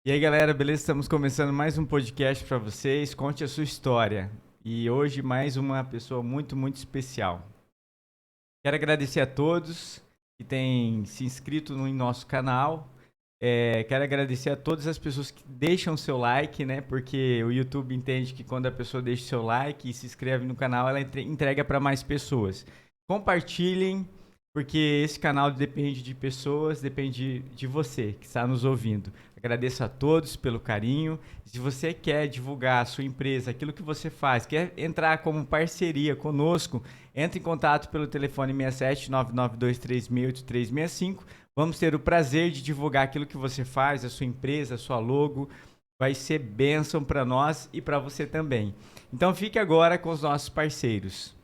E aí, galera, beleza? Estamos começando mais um podcast para vocês. Conte a sua história. E hoje mais uma pessoa muito especial. Quero agradecer a todos que têm se inscrito no nosso canal. Quero agradecer a todas as pessoas que deixam seu like, né? Porque o YouTube entende que quando a pessoa deixa seu like e se inscreve no canal, ela entrega para mais pessoas. Compartilhem, porque esse canal depende de pessoas, depende de você que está nos ouvindo. Agradeço a todos pelo carinho. Se você quer divulgar a sua empresa, aquilo que você faz, quer entrar como parceria conosco, entre em contato pelo telefone 67 992368365. Vamos ter o prazer de divulgar aquilo que você faz, a sua empresa, a sua logo. Vai ser bênção para nós e para você também. Então fique agora com os nossos parceiros.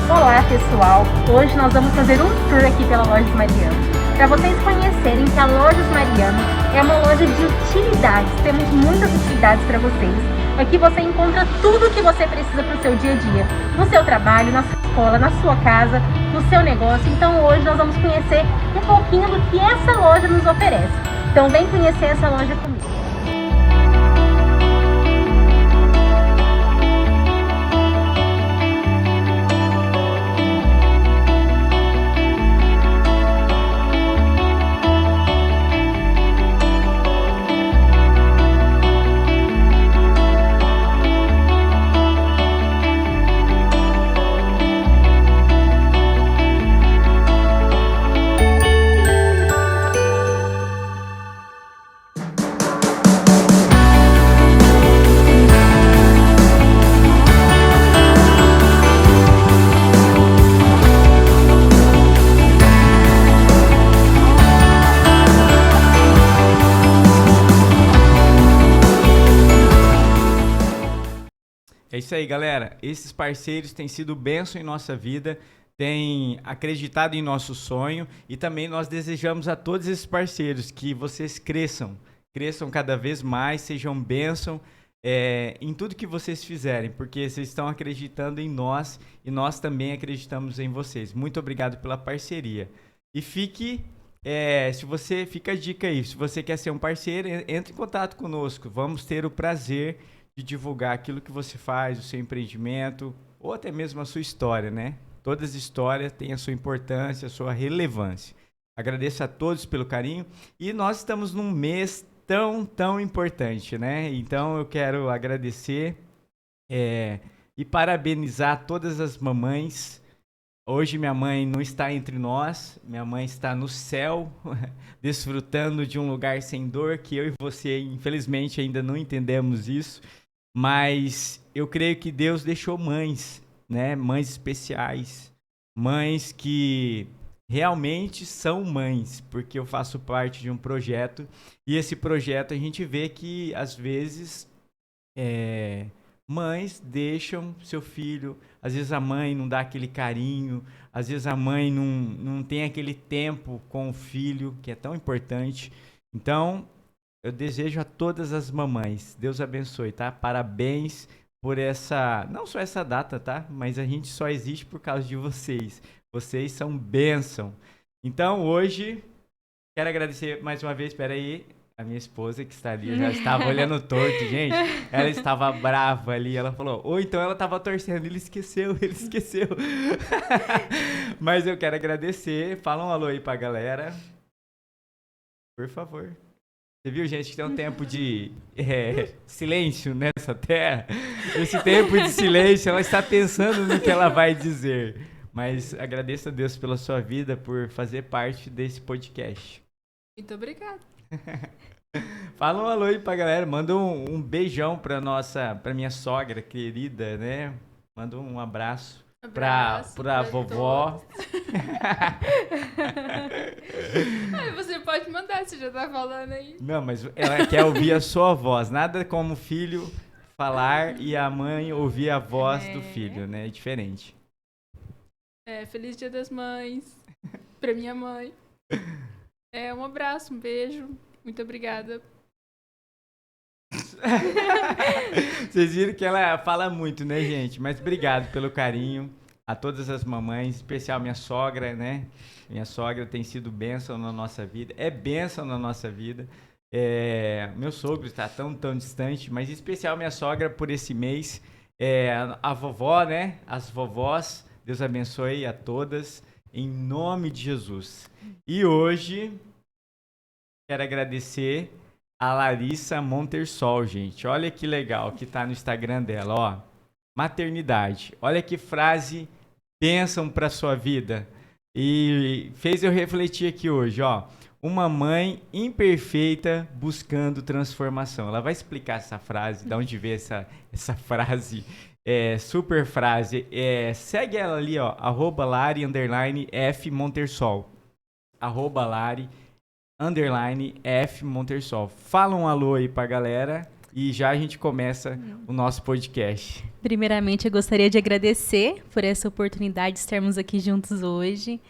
Olá pessoal, hoje nós vamos fazer um tour aqui pela Lojas Mariano, para vocês conhecerem que a Lojas Mariano é uma loja de utilidades. Temos muitas utilidades para vocês. Aqui você encontra tudo o que você precisa para o seu dia a dia, no seu trabalho, na sua escola, na sua casa, no seu negócio. Então hoje nós vamos conhecer um pouquinho do que essa loja nos oferece. Então vem conhecer essa loja comigo. É isso aí, galera. Esses parceiros têm sido bênção em nossa vida, têm acreditado em nosso sonho e também nós desejamos a todos esses parceiros que vocês cresçam cada vez mais, sejam bênção em tudo que vocês fizerem, porque vocês estão acreditando em nós e nós também acreditamos em vocês. Muito obrigado pela parceria. E fica a dica aí, se você quer ser um parceiro, entre em contato conosco. Vamos ter o prazer de divulgar aquilo que você faz, o seu empreendimento, ou até mesmo a sua história, né? Todas as histórias têm a sua importância, a sua relevância. Agradeço a todos pelo carinho e nós estamos num mês tão importante, né? Então eu quero agradecer e parabenizar todas as mamães. Hoje minha mãe não está entre nós, minha mãe está no céu, desfrutando de um lugar sem dor, que eu e você, infelizmente, ainda não entendemos isso. Mas eu creio que Deus deixou mães, né? Mães especiais, mães que realmente são mães, porque eu faço parte de um projeto e esse projeto a gente vê que às vezes mães deixam seu filho, às vezes a mãe não dá aquele carinho, às vezes a mãe não tem aquele tempo com o filho, que é tão importante. Então, eu desejo a todas as mamães, Deus abençoe, tá? Parabéns por essa, não só essa data, tá? Mas a gente só existe por causa de vocês. Vocês são bênção. Então, hoje, quero agradecer mais uma vez, espera aí, a minha esposa que está ali, já estava olhando torto, gente. Ela estava brava ali, ela falou, ou então ela estava torcendo, ele esqueceu. Mas eu quero agradecer, fala um alô aí pra galera. Por favor. Você viu, gente, que tem um tempo de silêncio nessa terra? Esse tempo de silêncio, ela está pensando no que ela vai dizer. Mas agradeço a Deus pela sua vida, por fazer parte desse podcast. Muito obrigada. Fala um alô aí pra galera. Manda um beijão pra minha sogra querida, né? Manda um abraço pra vovó. Ai, você pode mandar, você já tá falando aí. Não, mas ela quer ouvir a sua voz. Nada como o filho falar e a mãe ouvir a voz do filho, né? É diferente. Feliz Dia das Mães pra minha mãe. Um abraço, um beijo. Muito obrigada. Vocês viram que ela fala muito, né, gente? Mas obrigado pelo carinho a todas as mamães, em especial minha sogra, né? Minha sogra tem sido bênção na nossa vida. É bênção na nossa vida. Meu sogro está tão distante, mas em especial minha sogra por esse mês. A vovó, né? As vovós. Deus abençoe a todas, em nome de Jesus. E hoje, quero agradecer a Larissa Montersol, gente. Olha que legal que tá no Instagram dela, ó. Maternidade. Olha que frase bênção para sua vida. E fez eu refletir aqui hoje, ó. Uma mãe imperfeita buscando transformação. Ela vai explicar essa frase, de onde veio essa frase. Super frase. Segue ela ali, ó. @Lari_F Montersol. @Lari_F Montersol. Fala um alô aí pra galera e já a gente começa o nosso podcast. Primeiramente, eu gostaria de agradecer por essa oportunidade de estarmos aqui juntos hoje.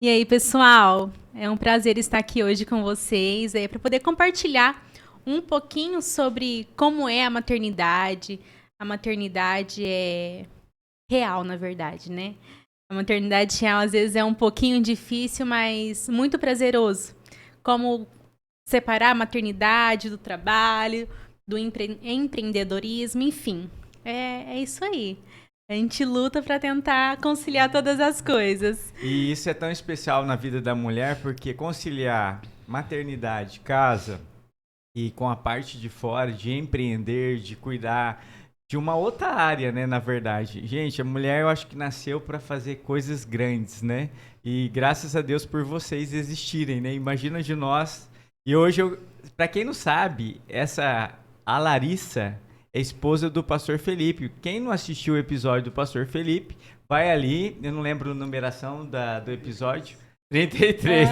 E aí, pessoal, é um prazer estar aqui hoje com vocês, para poder compartilhar um pouquinho sobre como é a maternidade. A maternidade é real, na verdade, né? A maternidade real, às vezes, é um pouquinho difícil, mas muito prazeroso. Como separar a maternidade do trabalho, do empreendedorismo, enfim. É isso aí. A gente luta para tentar conciliar todas as coisas. E isso é tão especial na vida da mulher, porque conciliar maternidade, casa e com a parte de fora, de empreender, de cuidar de uma outra área, né, na verdade. Gente, a mulher eu acho que nasceu para fazer coisas grandes, né? E graças a Deus por vocês existirem, né? Imagina de nós. E hoje, para quem não sabe, a Larissa é esposa do pastor Felipe. Quem não assistiu o episódio do pastor Felipe, vai ali, eu não lembro a numeração do episódio, 33,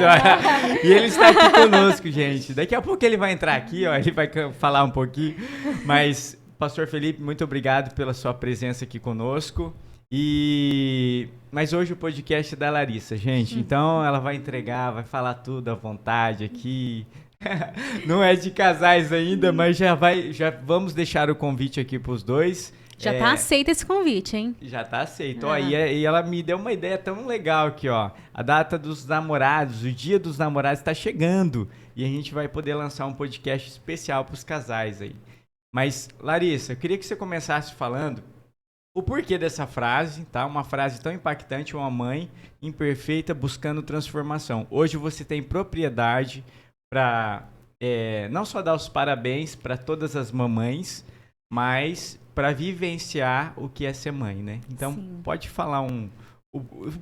e ele está aqui conosco, gente. Daqui a pouco ele vai entrar aqui, ó, ele vai falar um pouquinho, mas... Pastor Felipe, muito obrigado pela sua presença aqui conosco. Mas hoje o podcast é da Larissa, gente. Então ela vai entregar, vai falar tudo à vontade aqui. Não é de casais ainda, mas já vamos deixar o convite aqui para os dois. Já tá aceito esse convite, hein? Já tá aceito. Ó, e ela me deu uma ideia tão legal aqui, ó. A data dos namorados, o dia dos namorados está chegando. E a gente vai poder lançar um podcast especial para os casais aí. Mas, Larissa, eu queria que você começasse falando o porquê dessa frase, tá? Uma frase tão impactante, uma mãe imperfeita buscando transformação. Hoje você tem propriedade para não só dar os parabéns para todas as mamães, mas para vivenciar o que é ser mãe, né? Então, sim, pode falar o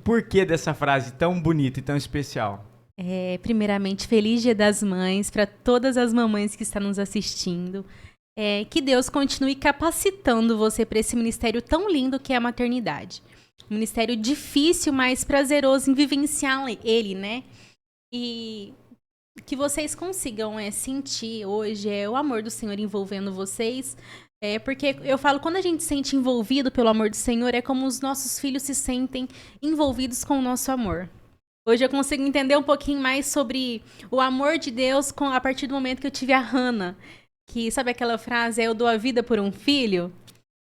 porquê dessa frase tão bonita e tão especial. Primeiramente, feliz Dia das Mães para todas as mamães que estão nos assistindo. Que Deus continue capacitando você para esse ministério tão lindo que é a maternidade. Um ministério difícil, mas prazeroso em vivenciar ele, né? E que vocês consigam sentir hoje o amor do Senhor envolvendo vocês. Porque eu falo, quando a gente se sente envolvido pelo amor do Senhor, é como os nossos filhos se sentem envolvidos com o nosso amor. Hoje eu consigo entender um pouquinho mais sobre o amor de Deus a partir do momento que eu tive a Hannah. Que, sabe aquela frase, eu dou a vida por um filho?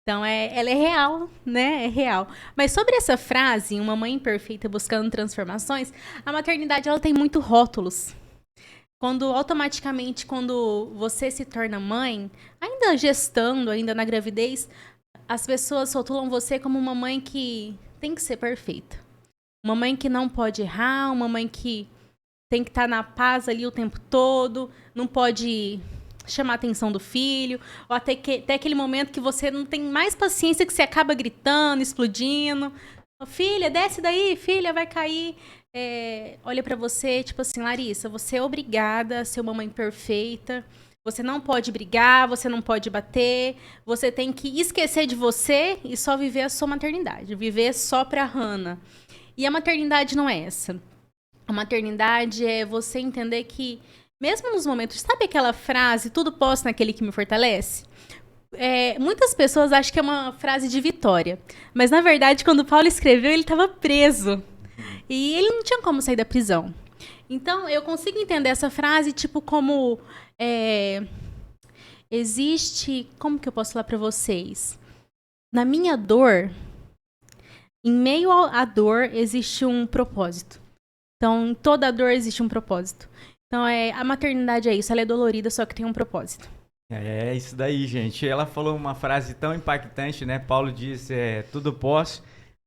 Então, ela é real, né? É real. Mas sobre essa frase, uma mãe imperfeita buscando transformações, a maternidade ela tem muito rótulos. Automaticamente, quando você se torna mãe, ainda gestando, ainda na gravidez, as pessoas rotulam você como uma mãe que tem que ser perfeita. Uma mãe que não pode errar, uma mãe que tem que estar na paz ali o tempo todo, não pode chamar a atenção do filho, ou até aquele momento que você não tem mais paciência, que você acaba gritando, explodindo. Filha, desce daí, filha, vai cair. Olha pra você, tipo assim, Larissa, você é obrigada a ser uma mãe perfeita. Você não pode brigar, você não pode bater. Você tem que esquecer de você e só viver a sua maternidade. Viver só pra Hannah. E a maternidade não é essa. A maternidade é você entender que, mesmo nos momentos... Sabe aquela frase, tudo posso naquele que me fortalece? Muitas pessoas acham que é uma frase de vitória. Mas, na verdade, quando Paulo escreveu, ele estava preso. E ele não tinha como sair da prisão. Então, eu consigo entender essa frase, tipo, como... existe... Como que eu posso falar para vocês? Na minha dor, em meio à dor, existe um propósito. Então, em toda dor existe um propósito. Então, a maternidade é isso. Ela é dolorida, só que tem um propósito. É isso daí, gente. Ela falou uma frase tão impactante, né? Paulo disse, tudo posso.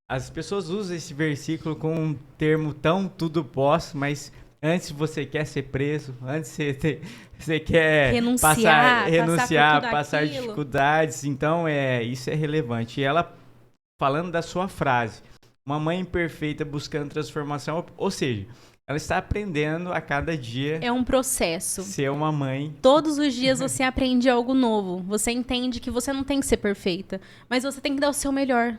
As pessoas usam esse versículo com um termo tão tudo posso, mas antes você quer ser preso, antes você quer renunciar, passar dificuldades. Então, isso é relevante. E ela, falando da sua frase, uma mãe imperfeita buscando transformação, ou seja, ela está aprendendo a cada dia. É um processo. Ser uma mãe. Todos os dias você aprende algo novo. Você entende que você não tem que ser perfeita, mas você tem que dar o seu melhor.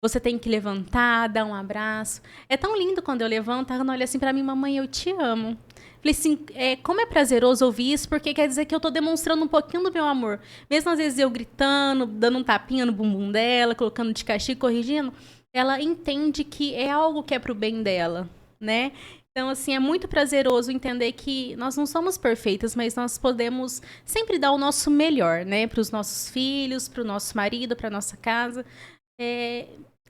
Você tem que levantar, dar um abraço. É tão lindo quando eu levanto, a Hannah olha assim pra mim, mamãe, eu te amo. Falei assim, como é prazeroso ouvir isso, porque quer dizer que eu tô demonstrando um pouquinho do meu amor. Mesmo às vezes eu gritando, dando um tapinha no bumbum dela, colocando de castigo, corrigindo, ela entende que é algo que é pro bem dela, né? Então, assim, é muito prazeroso entender que nós não somos perfeitas, mas nós podemos sempre dar o nosso melhor, né? Para os nossos filhos, para o nosso marido, para nossa casa.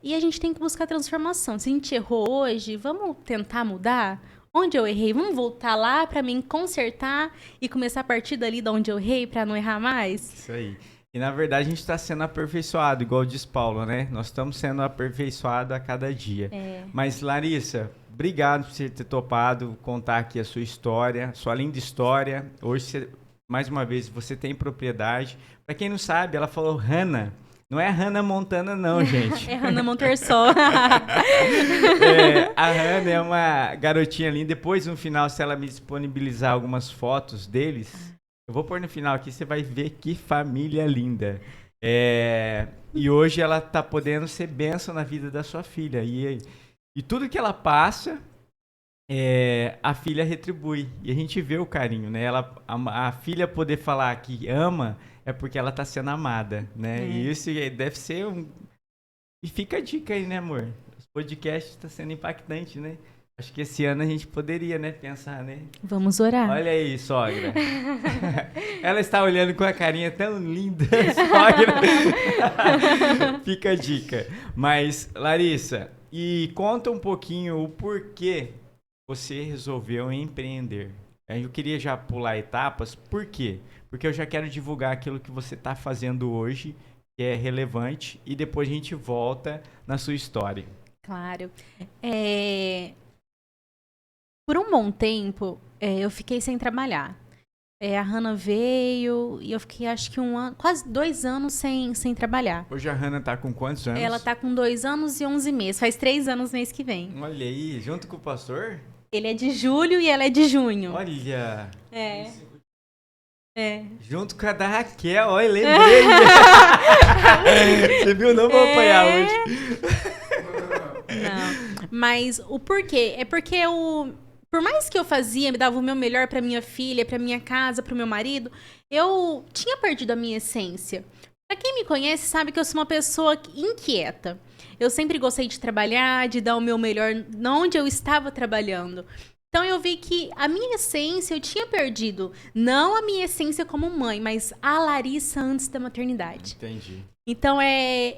E a gente tem que buscar transformação. Se a gente errou hoje, vamos tentar mudar? Onde eu errei? Vamos voltar lá para mim consertar e começar a partir dali de onde eu errei para não errar mais? Isso aí. E, na verdade, a gente está sendo aperfeiçoado, igual diz Paulo, né? Nós estamos sendo aperfeiçoados a cada dia. Mas, Larissa, obrigado por você ter topado contar aqui a sua história, sua linda história. Hoje, mais uma vez, você tem propriedade. Para quem não sabe, ela falou Hannah. Não é Hannah Montana, não, gente. É Hannah Montersol. A Hannah é uma garotinha linda. Depois, no final, se ela me disponibilizar algumas fotos deles... Eu vou pôr no final aqui, você vai ver que família linda. E hoje ela tá podendo ser bênção na vida da sua filha. E tudo que ela passa, a filha retribui. E a gente vê o carinho, né? A filha poder falar que ama é porque ela tá sendo amada, né? E isso deve ser E fica a dica aí, né, amor? Os podcasts tá sendo impactante, né? Acho que esse ano a gente poderia, né, pensar, né? Vamos orar. Olha aí, sogra. Ela está olhando com a carinha tão linda, sogra. Fica a dica. Mas, Larissa, e conta um pouquinho o porquê você resolveu empreender. Eu queria já pular etapas. Por quê? Porque eu já quero divulgar aquilo que você está fazendo hoje, que é relevante, e depois a gente volta na sua história. Claro. Por um bom tempo, eu fiquei sem trabalhar. A Hannah veio e eu fiquei, acho que quase 2 anos sem trabalhar. Hoje a Hannah tá com quantos anos? Ela tá com 2 anos e 11 meses. Faz 3 anos mês que vem. Olha aí, junto com o pastor? Ele é de julho e ela é de junho. Olha! Junto com a da Raquel, olha, lembrei! Você viu? Não vou apanhar hoje. Não, mas o porquê? É porque por mais que eu fazia, me dava o meu melhor pra minha filha, pra minha casa, pro meu marido, eu tinha perdido a minha essência. Pra quem me conhece, sabe que eu sou uma pessoa inquieta. Eu sempre gostei de trabalhar, de dar o meu melhor onde eu estava trabalhando. Então eu vi que a minha essência eu tinha perdido. Não a minha essência como mãe, mas a Larissa antes da maternidade. Entendi. Então,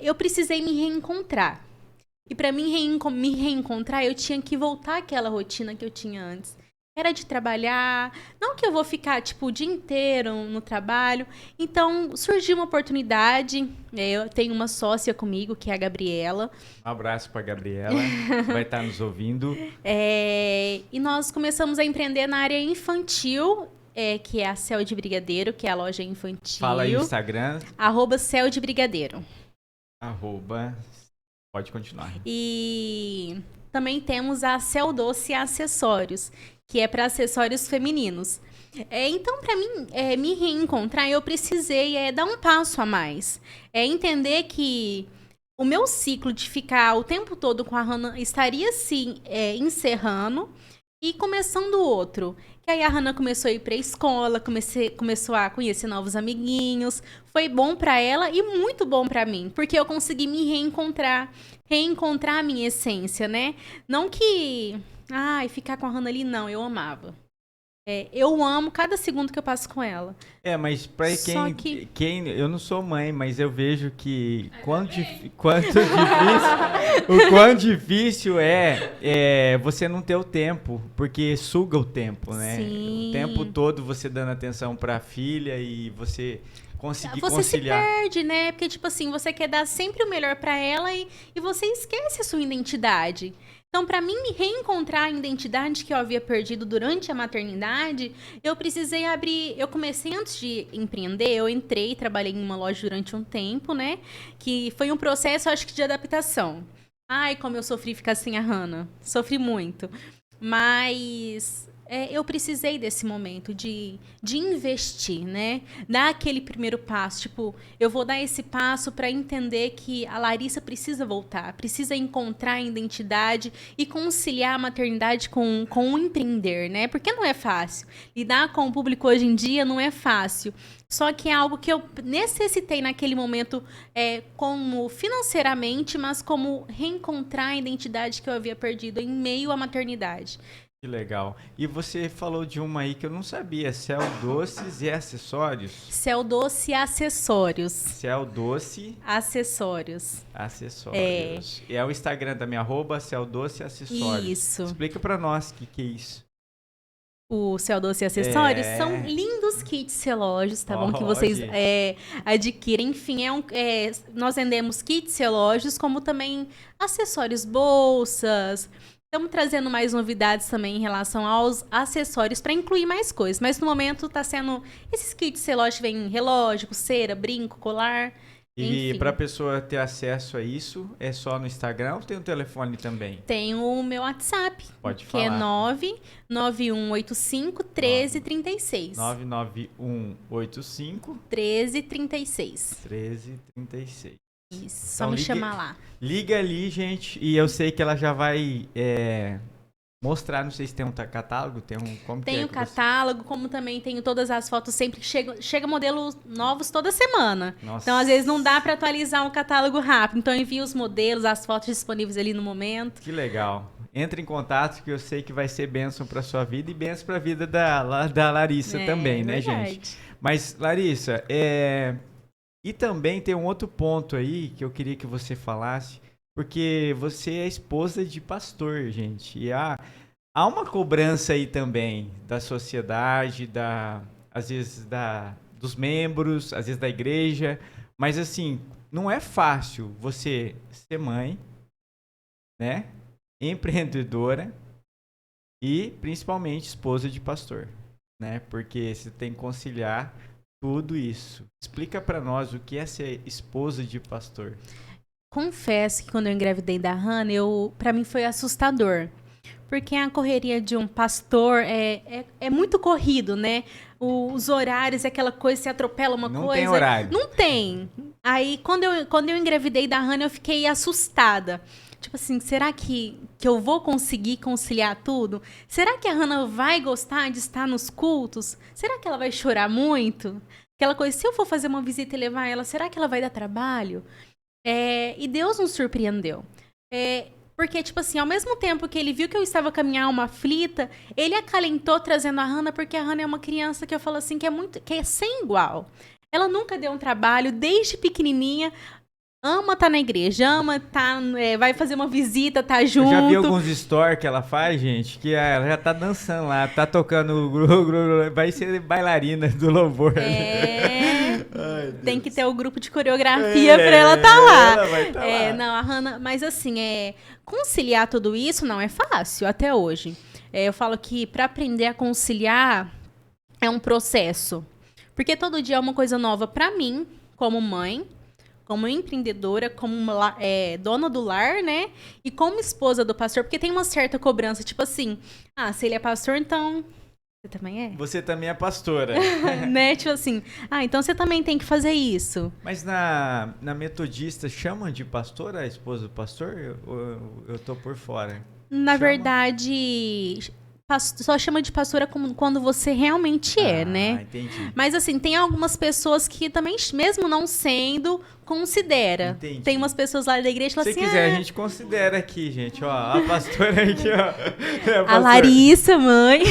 eu precisei me reencontrar. E para mim me reencontrar, eu tinha que voltar àquela rotina que eu tinha antes. Era de trabalhar, não que eu vou ficar, tipo, o dia inteiro no trabalho. Então, surgiu uma oportunidade. Eu tenho uma sócia comigo, que é a Gabriela. Um abraço para Gabriela, vai estar nos ouvindo. E nós começamos a empreender na área infantil, que é a Céu de Brigadeiro, que é a loja infantil. Fala aí o Instagram. @Céu de Brigadeiro. Pode continuar. E também temos a Céu Doce Acessórios, que é para acessórios femininos. Então, para mim, me reencontrar, eu precisei dar um passo a mais. Entender que o meu ciclo de ficar o tempo todo com a Hannah estaria se encerrando e começando outro. Que aí a Hannah começou a ir para a escola, começou a conhecer novos amiguinhos. Foi bom para ela e muito bom para mim, porque eu consegui me reencontrar a minha essência, né? Não que ficar com a Hannah ali, não, eu amava. Eu amo cada segundo que eu passo com ela. Mas pra quem eu não sou mãe, mas eu vejo que o quão difícil é você não ter o tempo, porque suga o tempo, né? Sim. O tempo todo você dando atenção pra filha e você conseguir você conciliar. se perde, né? Porque, tipo assim, você quer dar sempre o melhor pra ela e você esquece a sua identidade. Então, para mim me reencontrar a identidade que eu havia perdido durante a maternidade, eu precisei abrir. Eu comecei antes de empreender, eu entrei, trabalhei em uma loja durante um tempo, né? Que foi um processo, acho que, de adaptação. Ai, como eu sofri ficar sem a Hannah. Sofri muito. Mas eu precisei desse momento de investir, né? Dar aquele primeiro passo. Tipo, eu vou dar esse passo para entender que a Larissa precisa voltar, precisa encontrar a identidade e conciliar a maternidade com o empreender, né? Porque não é fácil. Lidar com o público hoje em dia não é fácil. Só que é algo que eu necessitei naquele momento, como financeiramente, mas como reencontrar a identidade que eu havia perdido em meio à maternidade. Que legal. E você falou de uma aí que eu não sabia, Céu Doces e Acessórios? Céu Doce Acessórios. Céu Doce Acessórios. Acessórios. E é o Instagram também, @Céu Doce Acessórios. Isso. Explica pra nós o que é isso. O Céu Doce Acessórios são lindos kits relógios, tá bom? Que vocês adquirem. Enfim, nós vendemos kits relógios, como também acessórios, bolsas. Estamos trazendo mais novidades também em relação aos acessórios para incluir mais coisas. Mas no momento está sendo esses kits relógios que vem relógio, pulseira, brinco, colar. E para a pessoa ter acesso a isso, é só no Instagram ou tem um telefone também? Tem o meu WhatsApp. Pode que falar. É 99185-1336. 99185 1336. 1336. Isso, Então, só me chamar lá. Liga ali, gente, e eu sei que ela já vai mostrar, não sei se tem um catálogo, Tem o catálogo, como também tenho todas as fotos, sempre que chega modelos novos toda semana. Nossa. Então, às vezes, não dá para atualizar o catálogo rápido. Então, eu envio os modelos, as fotos disponíveis ali no momento. Que legal. Entre em contato, que eu sei que vai ser bênção para sua vida e bênção para a vida da Larissa também, né, verdade. gente? Mas, Larissa, e também tem um outro ponto aí que eu queria que você falasse, porque você é esposa de pastor, gente. E há uma cobrança aí também da sociedade, às vezes dos membros, às vezes da igreja. Mas assim, não é fácil você ser mãe, né? Empreendedora e principalmente esposa de pastor, né? Porque você tem que conciliar tudo isso. Explica para nós o que é ser esposa de pastor. Confesso que quando eu engravidei da Hannah, para mim foi assustador. Porque a correria de um pastor é muito corrido, né? Os horários, aquela coisa, se atropela uma coisa. Não tem horário. Não tem. Aí, quando eu engravidei da Hannah, eu fiquei assustada. Tipo assim, será que eu vou conseguir conciliar tudo? Será que a Hannah vai gostar de estar nos cultos? Será que ela vai chorar muito? Aquela coisa, se eu for fazer uma visita e levar ela, será que ela vai dar trabalho? E Deus nos surpreendeu. Porque, tipo assim, ao mesmo tempo que ele viu que eu estava caminhando uma aflita, ele acalentou trazendo a Hannah, porque a Hannah é uma criança que eu falo assim, que é sem igual. Ela nunca deu um trabalho, desde pequenininha. ama tá na igreja, ama tá, vai fazer uma visita, tá junto. Eu já vi alguns stories que ela faz, gente, que ela já tá dançando lá, tá tocando, vai ser bailarina do louvor. Ai, tem que ter o grupo de coreografia pra ela tá lá. Ela vai tá lá. Não, a Hannah, mas assim, conciliar tudo isso não é fácil até hoje. Eu falo que pra aprender a conciliar é um processo. Porque todo dia é uma coisa nova pra mim, como mãe, como empreendedora, como dona do lar, né? E como esposa do pastor, porque tem uma certa cobrança, tipo assim, se ele é pastor, então você também é? Você também é pastora. Né? Tipo assim, então você também tem que fazer isso. Mas na metodista chamam de pastora a esposa do pastor? Eu tô por fora. Na verdade, só chama de pastora quando você realmente né? Entendi. Mas assim, tem algumas pessoas que também, mesmo não sendo, considera. Entendi. Tem umas pessoas lá da igreja que falam Se assim, quiser, a gente considera aqui, gente. Ó, a pastora aqui, ó. a Larissa, mãe.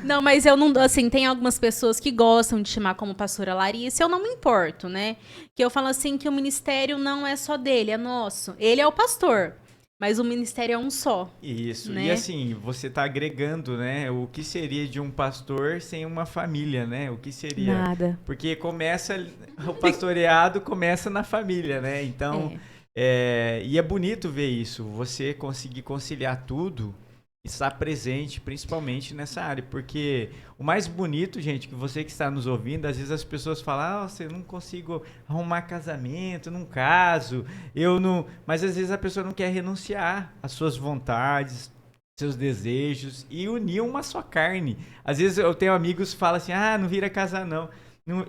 Não, mas eu não... Assim, tem algumas pessoas que gostam de chamar como pastora Larissa. Eu não me importo, né? Que eu falo assim que o ministério não é só dele, é nosso. Ele é o pastor. Mas o ministério é um só. Isso. Né? E assim, você está agregando, né? O que seria de um pastor sem uma família, né? O que seria? Nada. Porque o pastoreado começa na família, né? Então, e é bonito ver isso. Você conseguir conciliar tudo, estar presente, principalmente nessa área. Porque o mais bonito, gente, que você que está nos ouvindo, às vezes as pessoas falam, eu não consigo arrumar casamento, não caso, eu não... Mas às vezes a pessoa não quer renunciar às suas vontades, seus desejos e unir uma só carne. Às vezes eu tenho amigos que falam assim, não vira casar não.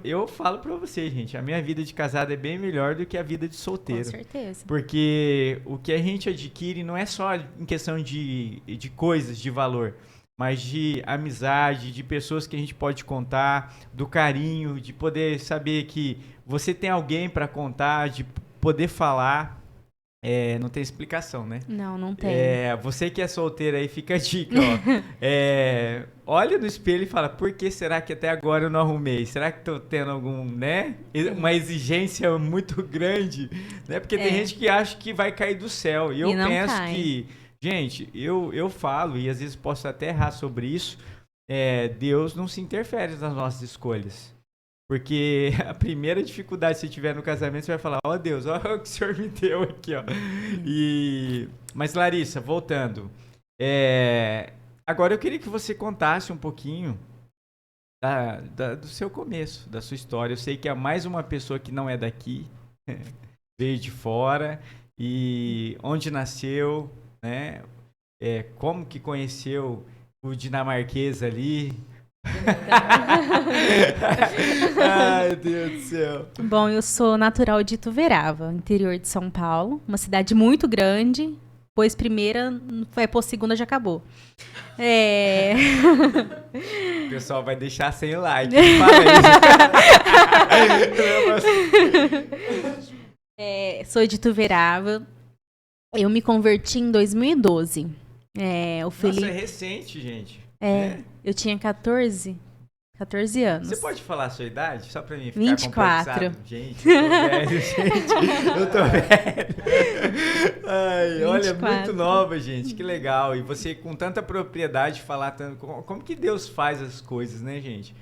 Eu falo pra você, gente, a minha vida de casado é bem melhor do que a vida de solteiro. Com certeza. Porque o que a gente adquire não é só em questão de coisas, de valor, mas de amizade, de pessoas que a gente pode contar, do carinho, de poder saber que você tem alguém pra contar, de poder falar. Não tem explicação, né? Não tem. Você que é solteira aí, fica a dica, ó. Olha no espelho e fala, por que será que até agora eu não arrumei? Será que tô tendo uma exigência muito grande, né? Porque tem gente que acha que vai cair do céu. E eu penso que, gente, eu falo, e às vezes posso até errar sobre isso, Deus não se interfere nas nossas escolhas. Porque a primeira dificuldade que você tiver no casamento, você vai falar, Deus, olha o que o Senhor me deu aqui, ó. Mas, Larissa, voltando. Agora eu queria que você contasse um pouquinho do seu começo, da sua história. Eu sei que há mais uma pessoa que não é daqui, veio de fora, e onde nasceu, né? Como que conheceu o dinamarquês ali. Ai, Deus do céu. Bom, eu sou natural de Ituverava, interior de São Paulo, uma cidade muito grande, pois primeira, foi por segunda já acabou. O pessoal vai deixar sem like. Fala isso. Sou de Ituverava. Eu me converti em 2012. Nossa, é recente, gente. Eu tinha 14 anos. Você pode falar a sua idade? Só pra mim ficar 24. complexado? Gente, eu tô velho, gente. Eu tô velho. Ai, olha, 24. muito nova, gente. Que legal. E você com tanta propriedade falar tanto... Como que Deus faz as coisas, né, gente?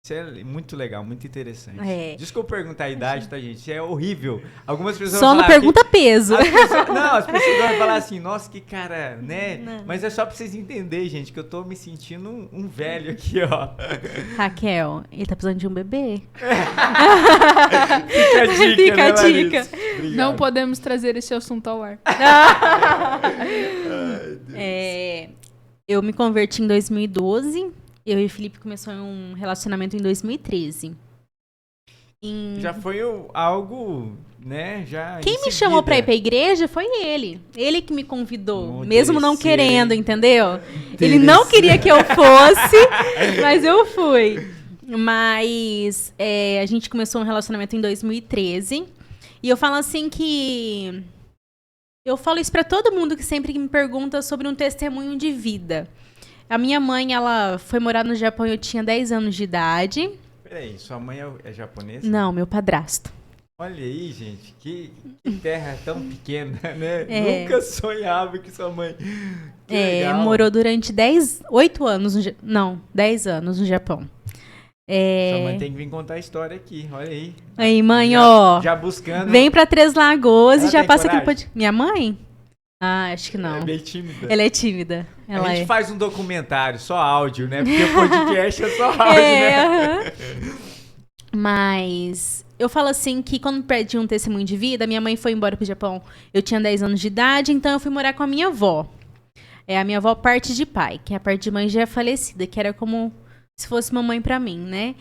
Isso é muito legal, muito interessante. Desculpa perguntar a idade, tá, gente? Isso é horrível. Algumas pessoas só não pergunta peso. As pessoas vão falar assim, nossa, que cara, né? Não. Mas é só pra vocês entenderem, gente, que eu tô me sentindo um velho aqui, ó. Raquel, ele tá precisando de um bebê. Fica a dica, Fica a né, dica. Larissa? Obrigado. Não podemos trazer esse assunto ao ar. Eu me converti em 2012. Eu e o Felipe começou um relacionamento em 2013. Já foi algo, né? Quem me chamou pra ir pra igreja foi ele. Ele que me convidou, Muito mesmo não interessante. querendo, entendeu? Ele não queria que eu fosse, mas eu fui. Mas a gente começou um relacionamento em 2013. E eu falo assim que... Eu falo isso pra todo mundo que sempre me pergunta sobre um testemunho de vida. A minha mãe, ela foi morar no Japão, eu tinha 10 anos de idade. Peraí, sua mãe é japonesa? Não, meu padrasto. Olha aí, gente, que terra tão pequena, né? É. Nunca sonhava que sua mãe... Que legal. Morou durante 8 anos, 10 anos no Japão. Sua mãe tem que vir contar a história aqui, olha aí. Aí, mãe, Já buscando... vem pra Três Lagoas Ela e já tem passa coragem? aqui. Minha mãe? Ah, acho que não. É bem tímida. Ela é tímida. Ela A gente é. faz um documentário, só áudio, né? Porque o podcast é só áudio, né? Aham. Mas eu falo assim que quando perdi um testemunho de vida, minha mãe foi embora pro Japão. Eu tinha 10 anos de idade, então eu fui morar com a minha avó. A minha avó parte de pai, que a parte de mãe já é falecida, que era como se fosse mamãe pra mim, né?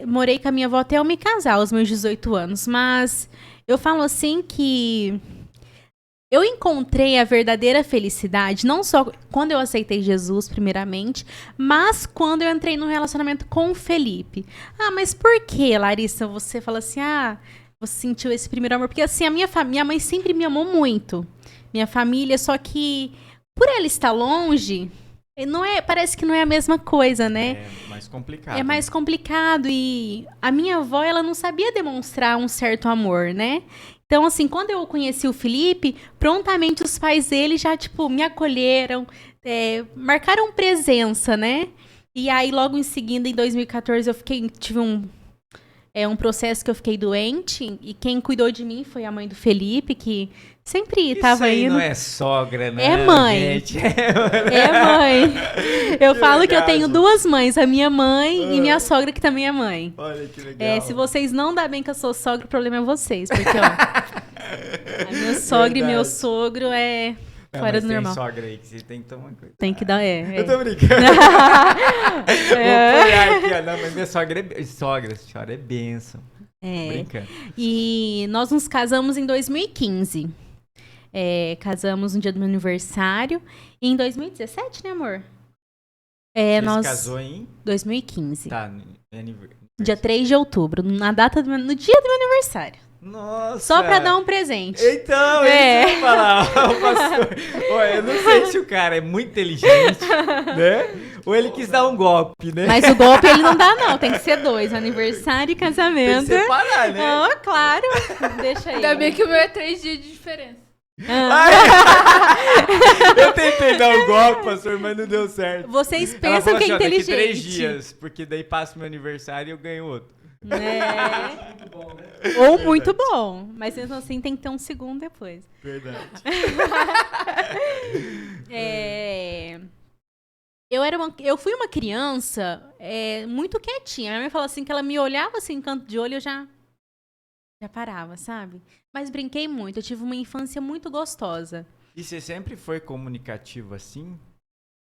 Morei com a minha avó até eu me casar, aos meus 18 anos. Mas eu falo assim que eu encontrei a verdadeira felicidade, não só quando eu aceitei Jesus, primeiramente, mas quando eu entrei num relacionamento com o Felipe. Ah, mas por que, Larissa, você fala assim, você sentiu esse primeiro amor? Porque assim, minha mãe sempre me amou muito, minha família, só que por ela estar longe, parece que não é a mesma coisa, né? É mais complicado. É mais complicado e a minha avó, ela não sabia demonstrar um certo amor, né? Então, assim, quando eu conheci o Felipe, prontamente os pais dele já, me acolheram, marcaram presença, né? E aí, logo em seguida, em 2014, tive um processo que eu fiquei doente, e quem cuidou de mim foi a mãe do Felipe, que sempre estava aí indo. Não é sogra, né? É mãe. Gente? É mãe. Eu Que falo que eu legal. tenho 2 mães, a minha mãe e minha sogra, que também é mãe. Olha que legal. Se vocês não dão bem que eu sou sogra, o problema é vocês. Porque, ó, a minha sogra e meu Verdade. sogro é Não, fora mas do tem normal. sogra aí que você tem que tomar cuidado. Tem que dar, Eu tô brincando. Vou apoiar aqui, ó. Não, mas minha sogra a senhora é bênção. Tô brincando. E nós nos casamos em 2015. Casamos no dia do meu aniversário. E em 2017, né, amor? Você nós... se casou em... 2015. Tá, no aniversário. Dia 3 de outubro, no dia do meu aniversário. Nossa! Só pra dar um presente. Então, isso que eu ia falar. O pastor, eu não sei se o cara é muito inteligente, né? Ou ele quis dar um golpe, né? Mas o golpe ele não dá, não. Tem que ser 2. Aniversário e Tem casamento. que separar, né? Ah, claro. Deixa aí. Ainda bem que o meu é 3 dias de diferença. Eu tentei dar um golpe, pastor, mas não deu certo. Vocês Ela pensam falou que é assim, ó, inteligente. daqui 3 dias, porque daí passa o meu aniversário e eu ganho outro. Ou muito bom. Mas mesmo assim tem que ter um segundo depois. Verdade. Eu fui uma criança muito quietinha. A minha mãe falou assim que ela me olhava assim, canto de olho, eu já parava, sabe? Mas brinquei muito. Eu tive uma infância muito gostosa. E você sempre foi comunicativo assim?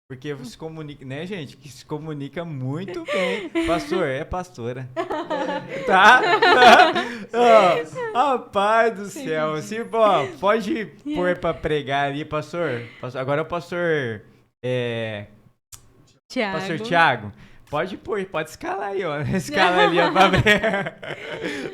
Porque você se comunica, né, gente? Que se comunica muito bem. Pastor, é pastora. Tá? Rapaz do céu. Assim, pode pôr pra pregar ali, pastor. Agora é o pastor. Tiago. Pastor Tiago. Pode pôr, pode escalar aí, ó. Escala ali, ó, pra ver.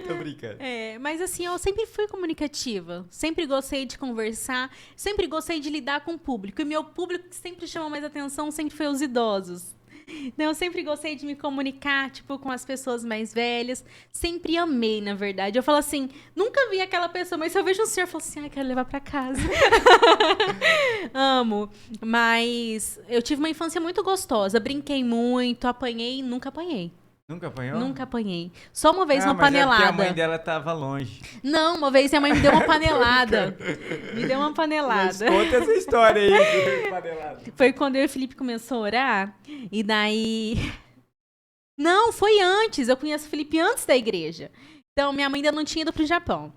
Tô brincando. Mas assim, eu sempre fui comunicativa. Sempre gostei de conversar. Sempre gostei de lidar com o público. E meu público que sempre chamou mais atenção sempre foi os idosos. Então, eu sempre gostei de me comunicar, com as pessoas mais velhas. Sempre amei, na verdade. Eu falo assim, nunca vi aquela pessoa, mas se eu vejo um senhor, eu falo assim, quero levar pra casa. Amo. Mas eu tive uma infância muito gostosa. Brinquei muito, apanhei, nunca apanhei. Nunca apanhou? Nunca apanhei. Só uma vez uma mas panelada. É porque a mãe dela tava longe. Não, uma vez minha mãe me deu uma panelada. Me deu uma panelada. Mas conta essa história aí de panelada. Foi quando eu e o Felipe começou a orar. E daí... Não, foi antes. Eu conheço o Felipe antes da igreja. Então, minha mãe ainda não tinha ido pro Japão.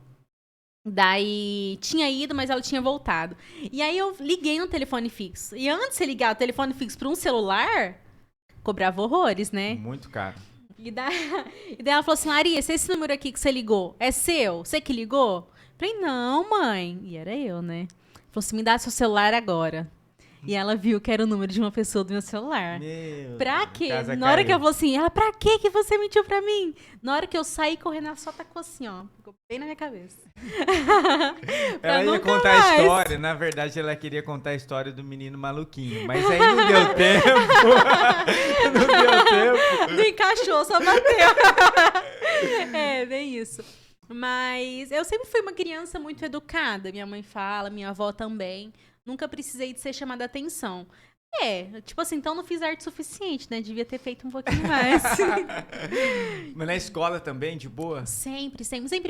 Daí, tinha ido, mas ela tinha voltado. E aí, eu liguei no telefone fixo. E antes de você ligar o telefone fixo para um celular, cobrava horrores, né? Muito caro. E daí ela falou assim, Larissa, esse número aqui que você ligou, é seu? Você que ligou? Falei, não, mãe. E era eu, né? Falou assim, me dá seu celular agora. E ela viu que era o número de uma pessoa do meu celular. Meu Pra quê? casa Na hora caiu. que eu falei assim, ela, pra quê que você mentiu pra mim? Na hora que eu saí correndo, ela só tacou assim, ó. Ficou bem na minha cabeça. Pra Ela ia nunca contar a mais. história, na verdade ela queria contar a história do menino maluquinho, mas aí não deu tempo. Não deu tempo. Não encaixou, só bateu. Bem isso. Mas eu sempre fui uma criança muito educada. Minha mãe fala, minha avó também. Nunca precisei de ser chamada atenção. Tipo assim, então não fiz arte suficiente, né? Devia ter feito um pouquinho mais. Mas na escola também, de boa? Sempre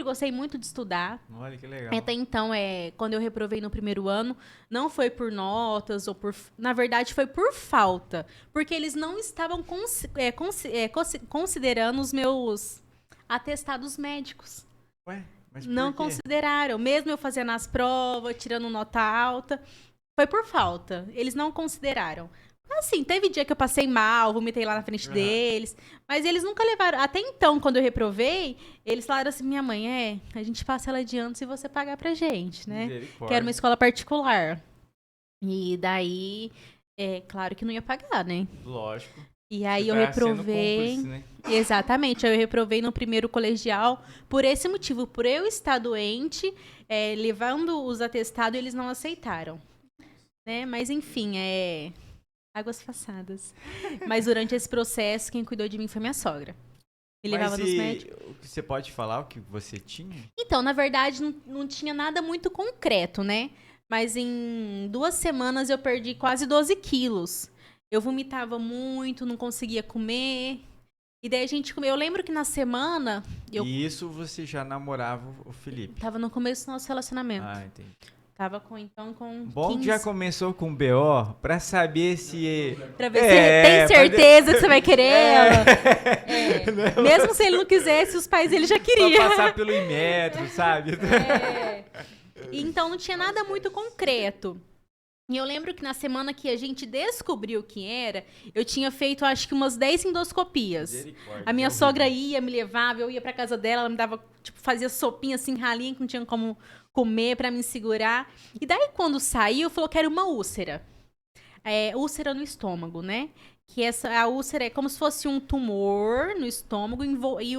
gostei muito de estudar. Olha que legal. Até então, quando eu reprovei no primeiro ano, não foi por notas ou por... Na verdade, foi por falta. Porque eles não estavam considerando os meus atestados médicos. Ué, mas Não por quê? consideraram. Mesmo eu fazendo as provas, tirando nota alta, foi por falta. Eles não consideraram. Assim, teve dia que eu passei mal, vomitei lá na frente deles, mas eles nunca levaram. Até então, quando eu reprovei, eles falaram assim: minha mãe, a gente passa ela adiante se você pagar pra gente, né? Misericórdia. Que era uma escola particular. E daí, claro que não ia pagar, né? Lógico. E aí Você eu tá sendo reprovei. cúmplice, né? Exatamente, aí eu reprovei no primeiro colegial por esse motivo, por eu estar doente, levando os atestados, eles não aceitaram. Né? Mas enfim, águas passadas. Mas durante esse processo, quem cuidou de mim foi minha sogra. Me levava nos médicos. Você pode falar o que você tinha? Então, na verdade, não tinha nada muito concreto, né? Mas em 2 semanas eu perdi quase 12 quilos. Eu vomitava muito, não conseguia comer. E daí a gente comeu. Eu lembro que na semana... E isso você já namorava o Felipe? Tava no começo do nosso relacionamento. Ah, entendi. Tava com Bom 15. que já começou com BO pra saber se... Pra ver se tem certeza que você vai querer ela. Mesmo se ele não quisesse, os pais dele já queriam. Pra passar pelo Inmetro, sabe? E então não tinha nada muito concreto. E eu lembro que na semana que a gente descobriu o que era, eu tinha feito acho que umas 10 endoscopias. A minha sogra ia, me levava, eu ia pra casa dela, ela me dava, fazia sopinha assim, ralinha, que não tinha como comer pra me segurar. E daí quando saiu, falou que era uma úlcera. Úlcera no estômago, né? Que a úlcera é como se fosse um tumor no estômago e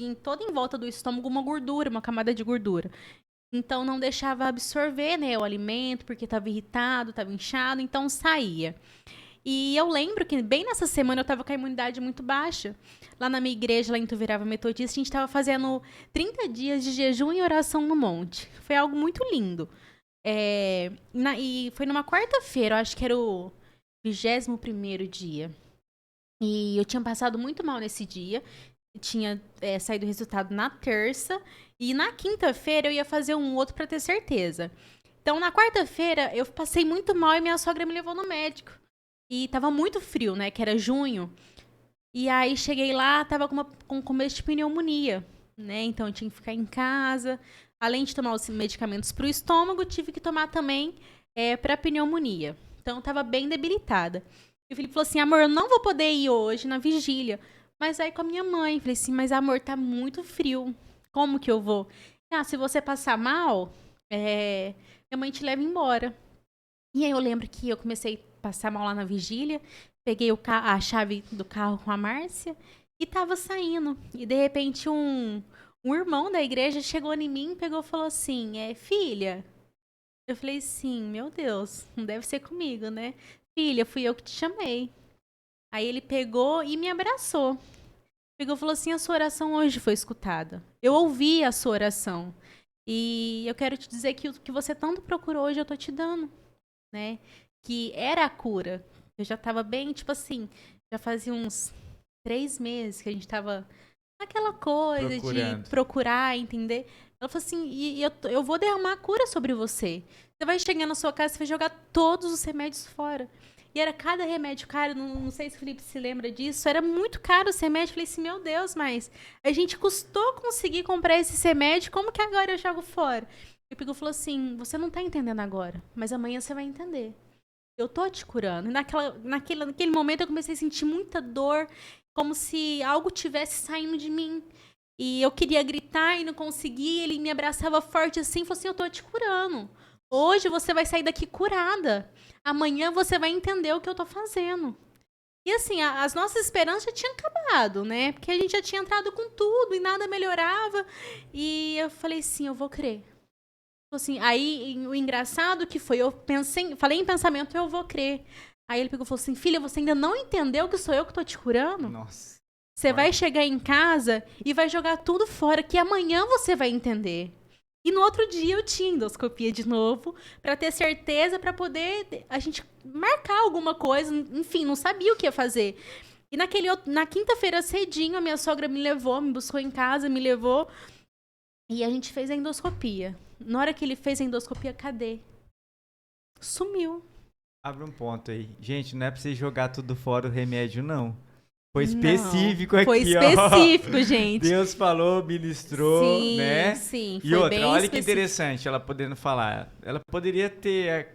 em toda em volta do estômago uma gordura, uma camada de gordura. Então, não deixava absorver, né, o alimento, porque estava irritado, estava inchado, então saía. E eu lembro que bem nessa semana eu estava com a imunidade muito baixa. Lá na minha igreja, lá em Tuverava Metodista, a gente estava fazendo 30 dias de jejum e oração no monte. Foi algo muito lindo. E foi numa quarta-feira, eu acho que era o 21º dia. E eu tinha passado muito mal nesse dia. Tinha saído o resultado na terça. E na quinta-feira eu ia fazer um outro pra ter certeza. Então, na quarta-feira, eu passei muito mal e minha sogra me levou no médico. E tava muito frio, né? Que era junho. E aí, cheguei lá, tava com começo de pneumonia, né? Então, eu tinha que ficar em casa. Além de tomar os medicamentos pro estômago, tive que tomar também pra pneumonia. Então, eu tava bem debilitada. E o Felipe falou assim, amor, eu não vou poder ir hoje na vigília. Mas aí com a minha mãe, falei assim, mas amor, tá muito frio. Como que eu vou? Se você passar mal, minha mãe te leva embora. E aí eu lembro que eu comecei a passar mal lá na vigília, peguei a chave do carro com a Márcia e tava saindo. E de repente um irmão da igreja chegou em mim, pegou e falou assim, filha. Eu falei assim, meu Deus, não deve ser comigo, né? Filha, fui eu que te chamei. Aí ele pegou e me abraçou. Pegou e falou assim, a sua oração hoje foi escutada. Eu ouvi a sua oração. E eu quero te dizer que o que você tanto procurou hoje eu tô te dando. Né? Que era a cura. Eu já tava bem, tipo assim, já fazia uns 3 meses que a gente tava naquela coisa de procurar, entender. Ela falou assim, e eu vou derramar a cura sobre você. Você vai chegar na sua casa, você vai jogar todos os remédios fora. E era cada remédio caro, não sei se o Felipe se lembra disso, era muito caro esse remédio. Eu falei assim, meu Deus, mas a gente custou conseguir comprar esse remédio, como que agora eu jogo fora? E o falou assim, você não tá entendendo agora, mas amanhã você vai entender. Eu tô te curando. E naquele momento eu comecei a sentir muita dor, como se algo tivesse saindo de mim. E eu queria gritar e não conseguia, ele me abraçava forte assim, falou assim, eu tô te curando. Hoje você vai sair daqui curada. Amanhã você vai entender o que eu tô fazendo. E assim, as nossas esperanças já tinham acabado, né? Porque a gente já tinha entrado com tudo e nada melhorava. E eu falei assim, eu vou crer. Assim, aí o engraçado que foi, falei em pensamento, eu vou crer. Aí ele pegou e falou assim, filha, você ainda não entendeu que sou eu que tô te curando? Nossa. Você vai chegar em casa e vai jogar tudo fora, que amanhã você vai entender. E no outro dia eu tinha endoscopia de novo, pra ter certeza, pra poder a gente marcar alguma coisa, enfim, não sabia o que ia fazer. E na quinta-feira cedinho, a minha sogra me levou, me buscou em casa, me levou, e a gente fez a endoscopia. Na hora que ele fez a endoscopia, cadê? Sumiu. Abre um ponto aí. Gente, não é pra você jogar tudo fora o remédio, não. Foi específico aqui, Foi específico, gente. Deus falou, ministrou, Sim, né? sim, E foi outra, bem olha que específico. interessante ela podendo falar. Ela poderia ter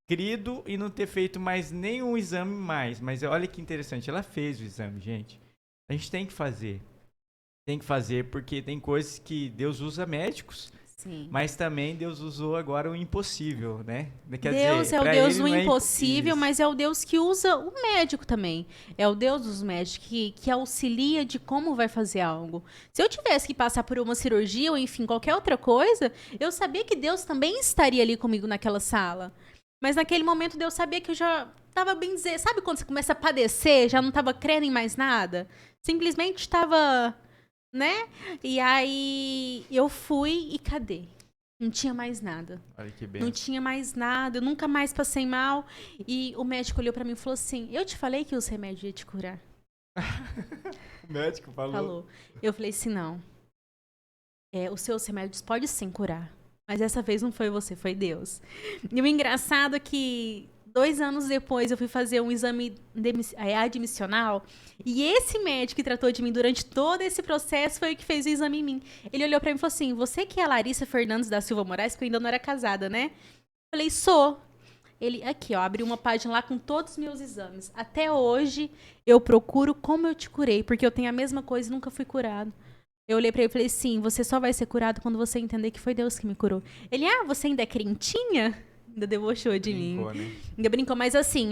crido e não ter feito mais nenhum exame mais. Mas olha que interessante, ela fez o exame, gente. A gente tem que fazer. Tem que fazer porque tem coisas que Deus usa médicos. Sim. Mas também Deus usou agora o impossível, né? Quer Deus dizer, é o pra Deus ele do não é impossível, isso. mas é o Deus que usa o médico também. É o Deus dos médicos que auxilia de como vai fazer algo. Se eu tivesse que passar por uma cirurgia ou, enfim, qualquer outra coisa, eu sabia que Deus também estaria ali comigo naquela sala. Mas naquele momento Deus sabia que eu já estava bem dizer. Sabe quando você começa a padecer, já não estava crendo em mais nada? Simplesmente estava, né? E aí eu fui e cadê? Não tinha mais nada. Olha que Não benção. tinha mais nada, eu nunca mais passei mal. E o médico olhou pra mim e falou assim: eu te falei que os remédios iam te curar. O médico Falou. Eu falei assim: não. Os seus remédios podem sim curar. Mas dessa vez não foi você, foi Deus. E o engraçado é que 2 anos depois eu fui fazer um exame admissional. E esse médico que tratou de mim durante todo esse processo foi o que fez o exame em mim. Ele olhou pra mim e falou assim: você que é a Larissa Fernandes da Silva Moraes, que eu ainda não era casada, né? Eu falei: sou. Ele, aqui, ó, abriu uma página lá com todos os meus exames. Até hoje eu procuro como eu te curei, porque eu tenho a mesma coisa e nunca fui curado. Eu olhei pra ele e falei: sim, você só vai ser curado quando você entender que foi Deus que me curou. Ele: você ainda é crentinha? Ainda debochou de Brincou, mim. né? Ainda brincou, mas assim,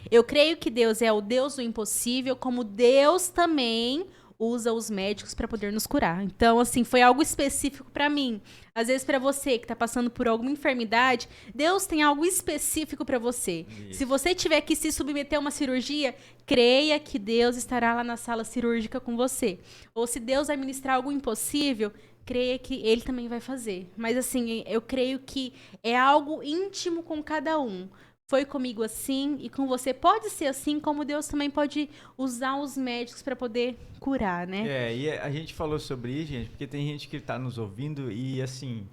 eu creio que Deus é o Deus do impossível, como Deus também usa os médicos para poder nos curar. Então, assim, foi algo específico para mim. Às vezes, para você que tá passando por alguma enfermidade, Deus tem algo específico para você. Isso. Se você tiver que se submeter a uma cirurgia, creia que Deus estará lá na sala cirúrgica com você. Ou se Deus vai ministrar algo impossível, creia que Ele também vai fazer. Mas, assim, eu creio que é algo íntimo com cada um. Foi comigo assim e com você pode ser assim, como Deus também pode usar os médicos para poder curar, né? E a gente falou sobre isso, gente, porque tem gente que tá nos ouvindo e, assim,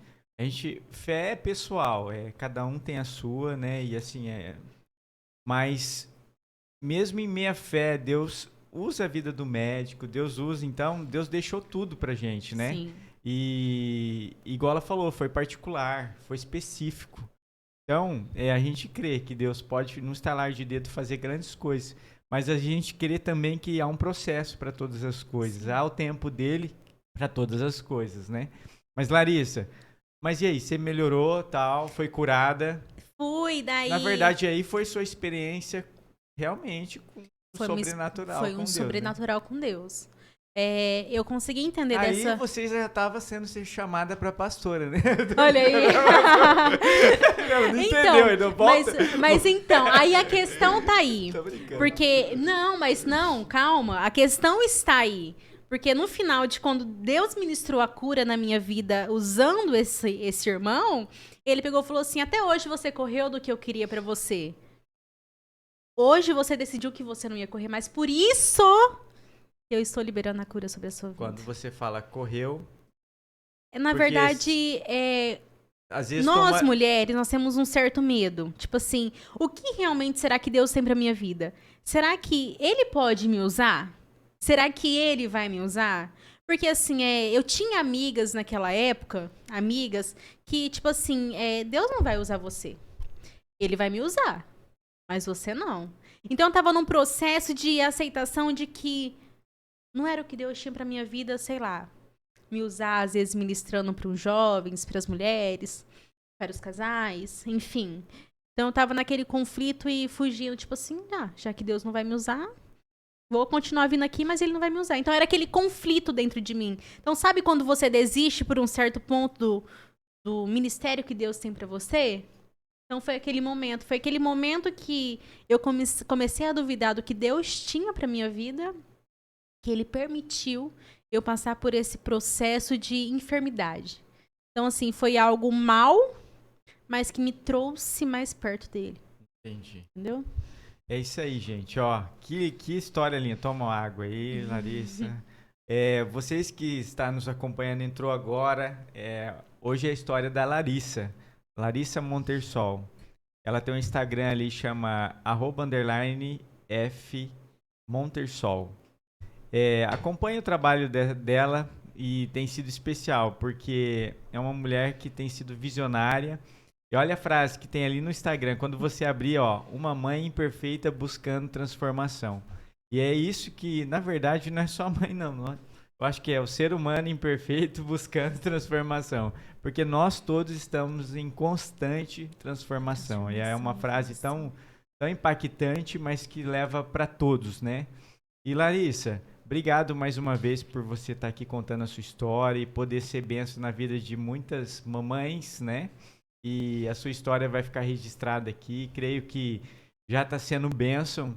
fé é pessoal, cada um tem a sua, né, e assim, mas mesmo em meia fé, Deus usa a vida do médico, Deus deixou tudo pra gente, né? Sim. E, igual ela falou, foi particular, foi específico. Então, a gente crê que Deus pode, num estalar de dedo, fazer grandes coisas. Mas a gente crê também que há um processo para todas as coisas. Há o tempo dele para todas as coisas, né? Mas, Larissa, e aí? Você melhorou, tal, foi curada? Fui, daí... Na verdade, aí foi sua experiência realmente com o sobrenatural Foi com um Deus, sobrenatural com Deus. Eu consegui entender aí dessa... você já estava sendo chamada para pastora, né? Olha aí. Não entendeu ainda, volta. Mas então, aí a questão tá aí. Tô brincando. Porque, não, calma. A questão está aí. Porque no final de quando Deus ministrou a cura na minha vida usando esse irmão, ele pegou e falou assim: até hoje você correu do que eu queria pra você. Hoje você decidiu que você não ia correr mais. Por isso eu estou liberando a cura sobre a sua vida. Quando você fala correu, Na porque verdade, às vezes nós mulheres, nós temos um certo medo. Tipo assim, o que realmente será que Deus tem pra minha vida? Será que Ele pode me usar? Será que Ele vai me usar? Porque assim, eu tinha amigas naquela época, que tipo assim, Deus não vai usar você. Ele vai me usar, mas você não. Então eu tava num processo de aceitação de que não era o que Deus tinha pra minha vida, sei lá, me usar, às vezes, ministrando para os jovens, para as mulheres, para os casais, enfim. Então, eu tava naquele conflito e fugindo, tipo assim, já que Deus não vai me usar, vou continuar vindo aqui, mas Ele não vai me usar. Então, era aquele conflito dentro de mim. Então, sabe quando você desiste por um certo ponto do ministério que Deus tem para você? Então, foi aquele momento que eu comecei a duvidar do que Deus tinha para minha vida. que ele permitiu eu passar por esse processo de enfermidade. Então, assim, foi algo mal, mas que me trouxe mais perto dele. Entendi. Entendeu? É isso aí, gente. Ó, que história linda. Toma uma água aí, Larissa. Vocês que estão nos acompanhando, entrou agora. Hoje é a história da Larissa. Larissa Montersol. Ela tem um Instagram ali, chama @_FMontersol. Acompanhe o trabalho dela e tem sido especial, porque é uma mulher que tem sido visionária. E olha a frase que tem ali no Instagram, quando você abrir, ó, uma mãe imperfeita buscando transformação. E é isso que, na verdade, não é só a mãe, não. Eu acho que é o ser humano imperfeito buscando transformação. Porque nós todos estamos em constante transformação. E é uma frase tão impactante, mas que leva para todos, né? E Larissa, obrigado mais uma vez por você estar aqui contando a sua história e poder ser bênção na vida de muitas mamães, né? E a sua história vai ficar registrada aqui. Creio que já está sendo bênção,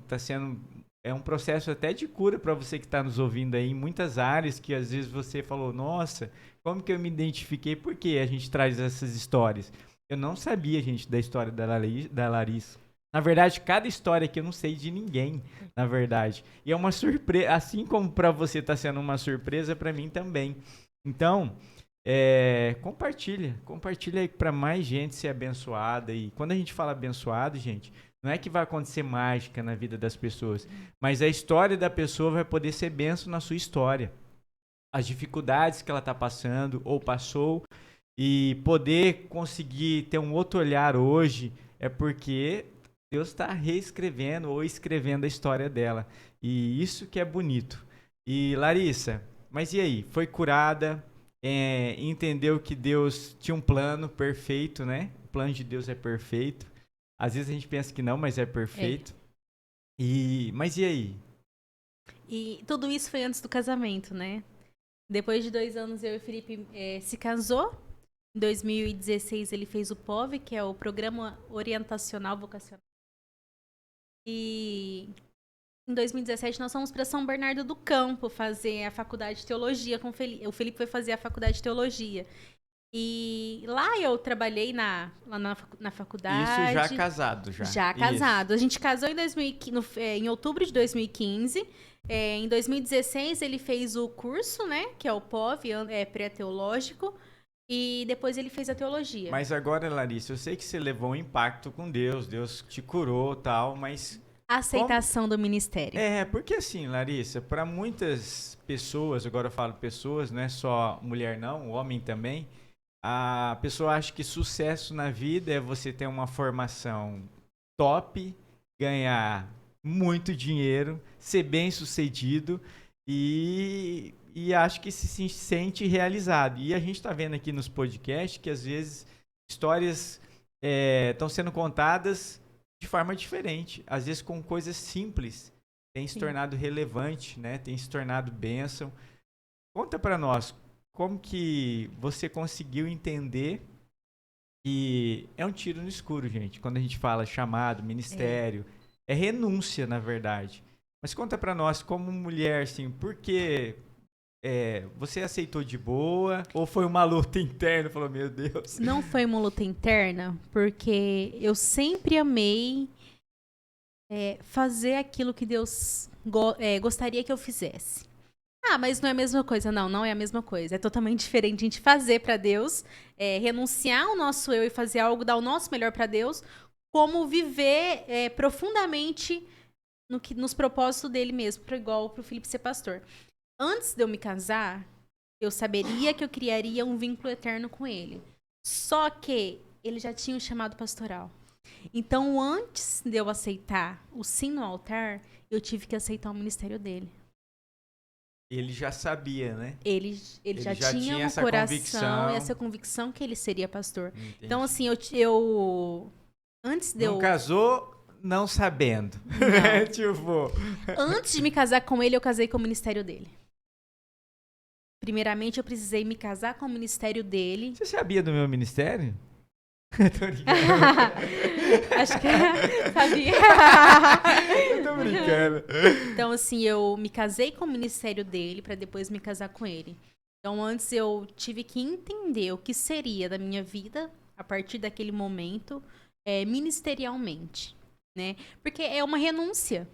é um processo até de cura para você que está nos ouvindo aí em muitas áreas que às vezes você falou, nossa, como que eu me identifiquei? Por que a gente traz essas histórias? Eu não sabia, gente, da história da Larissa. Na verdade, cada história aqui eu não sei de ninguém, na verdade. E é uma surpresa, assim como para você está sendo uma surpresa, para mim também. Então, compartilha aí para mais gente ser abençoada. E quando a gente fala abençoado, gente, não é que vai acontecer mágica na vida das pessoas, mas a história da pessoa vai poder ser bênção na sua história. As dificuldades que ela está passando ou passou e poder conseguir ter um outro olhar hoje é porque Deus está reescrevendo ou escrevendo a história dela. E isso que é bonito. E Larissa, mas e aí? Foi curada, entendeu que Deus tinha um plano perfeito, né? O plano de Deus é perfeito. Às vezes a gente pensa que não, mas é perfeito. Mas e aí? E tudo isso foi antes do casamento, né? Depois de 2 anos, eu e o Felipe se casou. Em 2016, ele fez o POV, que é o Programa Orientacional Vocacional. E em 2017, nós fomos para São Bernardo do Campo fazer a faculdade de teologia com o Felipe. O Felipe foi fazer a faculdade de teologia. E lá eu trabalhei na faculdade. Isso já casado, já. Já casado. Isso. A gente casou em outubro de 2015. Em 2016 ele fez o curso, né? Que é o POV, pré-teológico. E depois ele fez a teologia. Mas agora, Larissa, eu sei que você levou um impacto com Deus. Deus te curou e tal, mas... Aceitação do ministério. Porque assim, Larissa, para muitas pessoas, agora eu falo pessoas, não é só mulher não, homem também... A pessoa acha que sucesso na vida é você ter uma formação top, ganhar muito dinheiro, ser bem-sucedido e acho que se sente realizado. E a gente está vendo aqui nos podcasts que às vezes histórias estão sendo contadas de forma diferente, às vezes com coisas simples, tem se tornado relevante, né? Tem se tornado bênção. Conta para nós. Como que você conseguiu entender que é um tiro no escuro, gente? Quando a gente fala chamado, ministério, é renúncia, na verdade. Mas conta pra nós, como mulher, assim, por que você aceitou de boa? Ou foi uma luta interna? Falou, meu Deus. Não foi uma luta interna, porque eu sempre amei fazer aquilo que Deus gostaria que eu fizesse. Mas não é a mesma coisa. Não é a mesma coisa. É totalmente diferente a gente fazer para Deus, renunciar ao nosso eu e fazer algo, dar o nosso melhor para Deus, como viver profundamente nos propósitos dele mesmo, igual pro Felipe ser pastor. Antes de eu me casar, eu saberia que eu criaria um vínculo eterno com ele. Só que ele já tinha um chamado pastoral. Então, antes de eu aceitar o sim no altar, eu tive que aceitar o ministério dele. Ele já sabia, né? Ele já tinha essa coração convicção. e essa convicção que ele seria pastor. Entendi. Então, assim, eu antes de não casou não sabendo. Não. Tipo... Antes de me casar com ele, eu casei com o ministério dele. Primeiramente, eu precisei me casar com o ministério dele. Você sabia do meu ministério? Tô brincando. Acho que sabia. Eu tô brincando. Então, assim, eu me casei com o ministério dele para depois me casar com ele. Então, antes eu tive que entender o que seria da minha vida a partir daquele momento, ministerialmente, né? Porque é uma renúncia.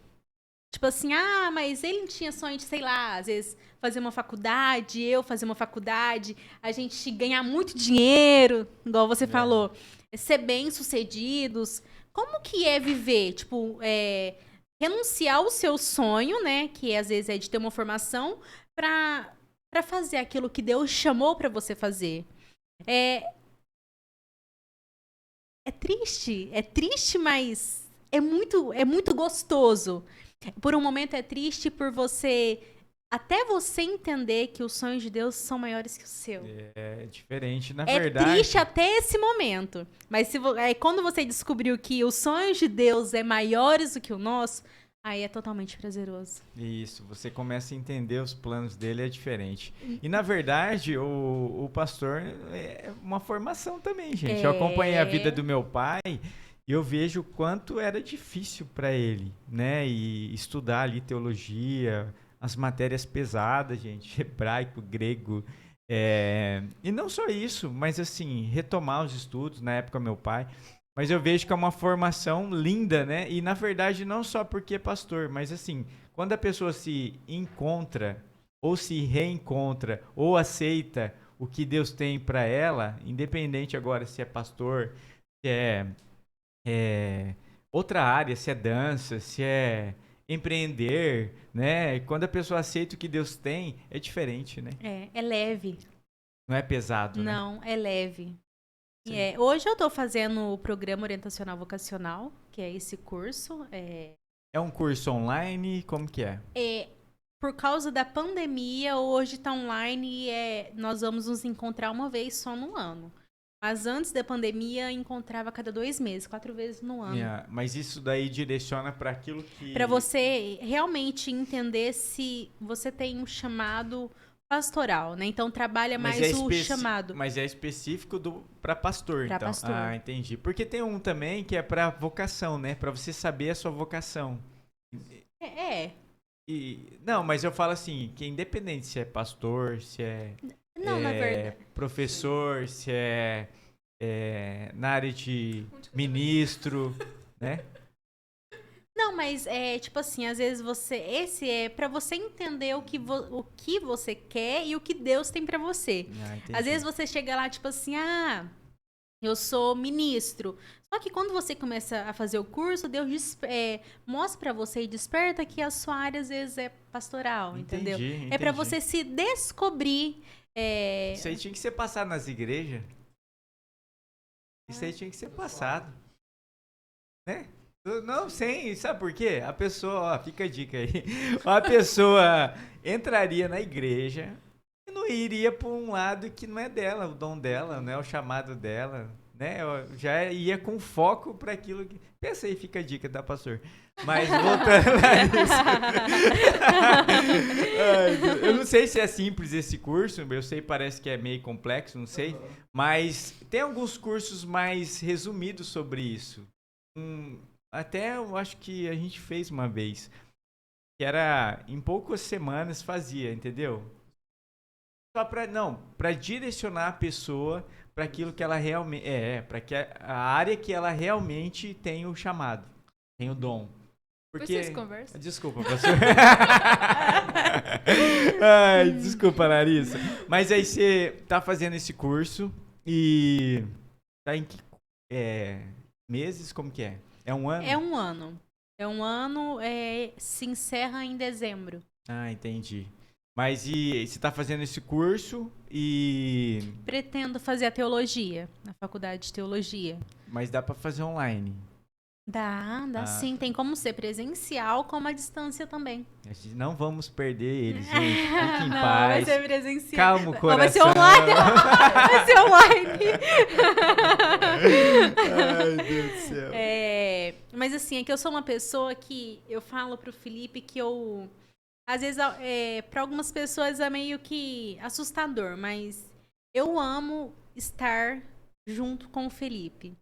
Tipo assim, mas ele tinha sonho de, sei lá, às vezes fazer uma faculdade, eu fazer uma faculdade, a gente ganhar muito dinheiro, igual você falou, ser bem-sucedidos. Como que é viver, tipo, renunciar ao seu sonho, né, que às vezes é de ter uma formação, para fazer aquilo que Deus chamou para você fazer? É triste, mas é muito gostoso. Por um momento é triste por até você entender que os sonhos de Deus são maiores que o seu. É diferente, na É verdade. triste até esse momento. Mas quando você descobriu que os sonhos de Deus é maiores do que o nosso, aí é totalmente prazeroso. Isso, você começa a entender os planos dele, é diferente. E na verdade, o pastor é uma formação também, gente. Eu acompanhei a vida do meu pai e eu vejo o quanto era difícil para ele, né? E estudar ali teologia, as matérias pesadas, gente, hebraico, grego. E não só isso, mas assim, retomar os estudos, na época meu pai. Mas eu vejo que é uma formação linda, né? E na verdade não só porque é pastor, mas assim, quando a pessoa se encontra, ou se reencontra, ou aceita o que Deus tem para ela, independente agora se é pastor, se é outra área, se é dança, se é empreender, né? Quando a pessoa aceita o que Deus tem, é diferente, né? É leve. Não é pesado, né? Não, é leve. Hoje eu estou fazendo o programa orientacional vocacional, que é esse curso. É um curso online? Como que é? Por causa da pandemia, hoje está online e nós vamos nos encontrar uma vez só no ano. Mas antes da pandemia, encontrava a cada 2 meses, 4 vezes no ano. Mas isso daí direciona para aquilo que... Para você realmente entender se você tem um chamado pastoral, né? Então trabalha mais o chamado. Mas é específico para pastor, pra então. Pastor. Entendi. Porque tem um também que é para vocação, né? Para você saber a sua vocação. Não, mas eu falo assim, que independente se é pastor, se é... Não, na verdade. Professor, se é na área de ministro, né? Não, mas tipo assim, às vezes esse é pra você entender o que você quer e o que Deus tem pra você. Às vezes você chega lá, tipo assim, eu sou ministro. Só que quando você começa a fazer o curso, Deus mostra pra você e desperta que a sua área às vezes é pastoral, entendeu? Entendi. É pra você se descobrir. Isso aí tinha que ser passado nas igrejas. Isso aí tinha que ser passado. Né? Não, sabe por quê? A pessoa, fica a dica aí. A pessoa entraria na igreja e não iria por um lado que não é dela, o dom dela, não é o chamado dela, né? Já ia com foco para aquilo que... Pensa aí, fica a dica, tá, pastor? Mas voltando lá nisso. Eu não sei se é simples esse curso, eu sei, parece que é meio complexo, não sei. Mas tem alguns cursos mais resumidos sobre isso. Até eu acho que a gente fez uma vez. Que era, em poucas semanas fazia, entendeu? Só para direcionar a pessoa para aquilo que ela realmente para que a área que ela realmente tem o chamado, tem o dom. Porque vocês conversam? Desculpa, pastor. Desculpa, Larissa. Mas aí você tá fazendo esse curso e tá em que meses, como que é? É um ano? É um ano. Se encerra em dezembro. Entendi. Mas e você tá fazendo esse curso e... Pretendo fazer a teologia, na faculdade de teologia. Mas dá pra fazer online? Dá sim. Tem como ser presencial, como a distância também. Não vamos perder eles, gente. Fiquem em paz. Vai ser presencial. Calma o coração. Vai ser online. Vai ser online. Ai, Deus do céu. Mas assim, é que eu sou uma pessoa que... Eu falo pro Felipe que eu... Às vezes, para algumas pessoas é meio que assustador, mas eu amo estar junto com o Felipe.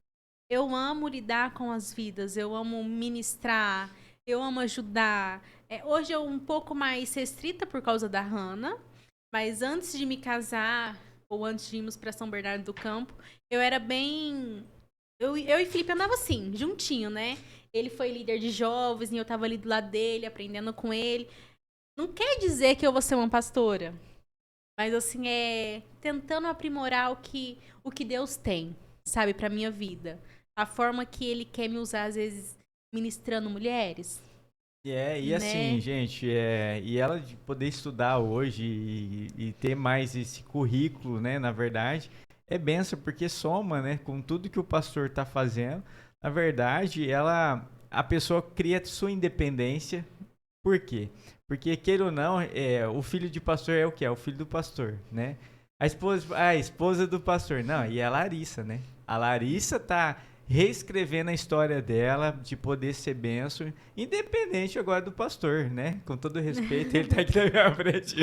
Eu amo lidar com as vidas, eu amo ministrar, eu amo ajudar. Hoje eu um pouco mais restrita por causa da Hannah, mas antes de me casar, ou antes de irmos para São Bernardo do Campo, eu era bem... Eu e Felipe andava assim, juntinho, né? Ele foi líder de jovens e eu tava ali do lado dele, aprendendo com ele. Não quer dizer que eu vou ser uma pastora, mas assim, tentando aprimorar o que Deus tem, sabe, pra minha vida. A forma que Ele quer me usar, às vezes, ministrando mulheres. E assim, Né? gente, e ela de poder estudar hoje e ter mais esse currículo, né, na verdade, é benção, porque soma, né, com tudo que o pastor tá fazendo. Na verdade, a pessoa cria sua independência. Por quê? Porque, queira ou não, o filho de pastor é o quê? É o filho do pastor, né? A esposa do pastor. Não, e a Larissa, né? A Larissa tá reescrevendo a história dela de poder ser benção, independente agora do pastor, né? Com todo respeito, ele tá aqui na minha frente.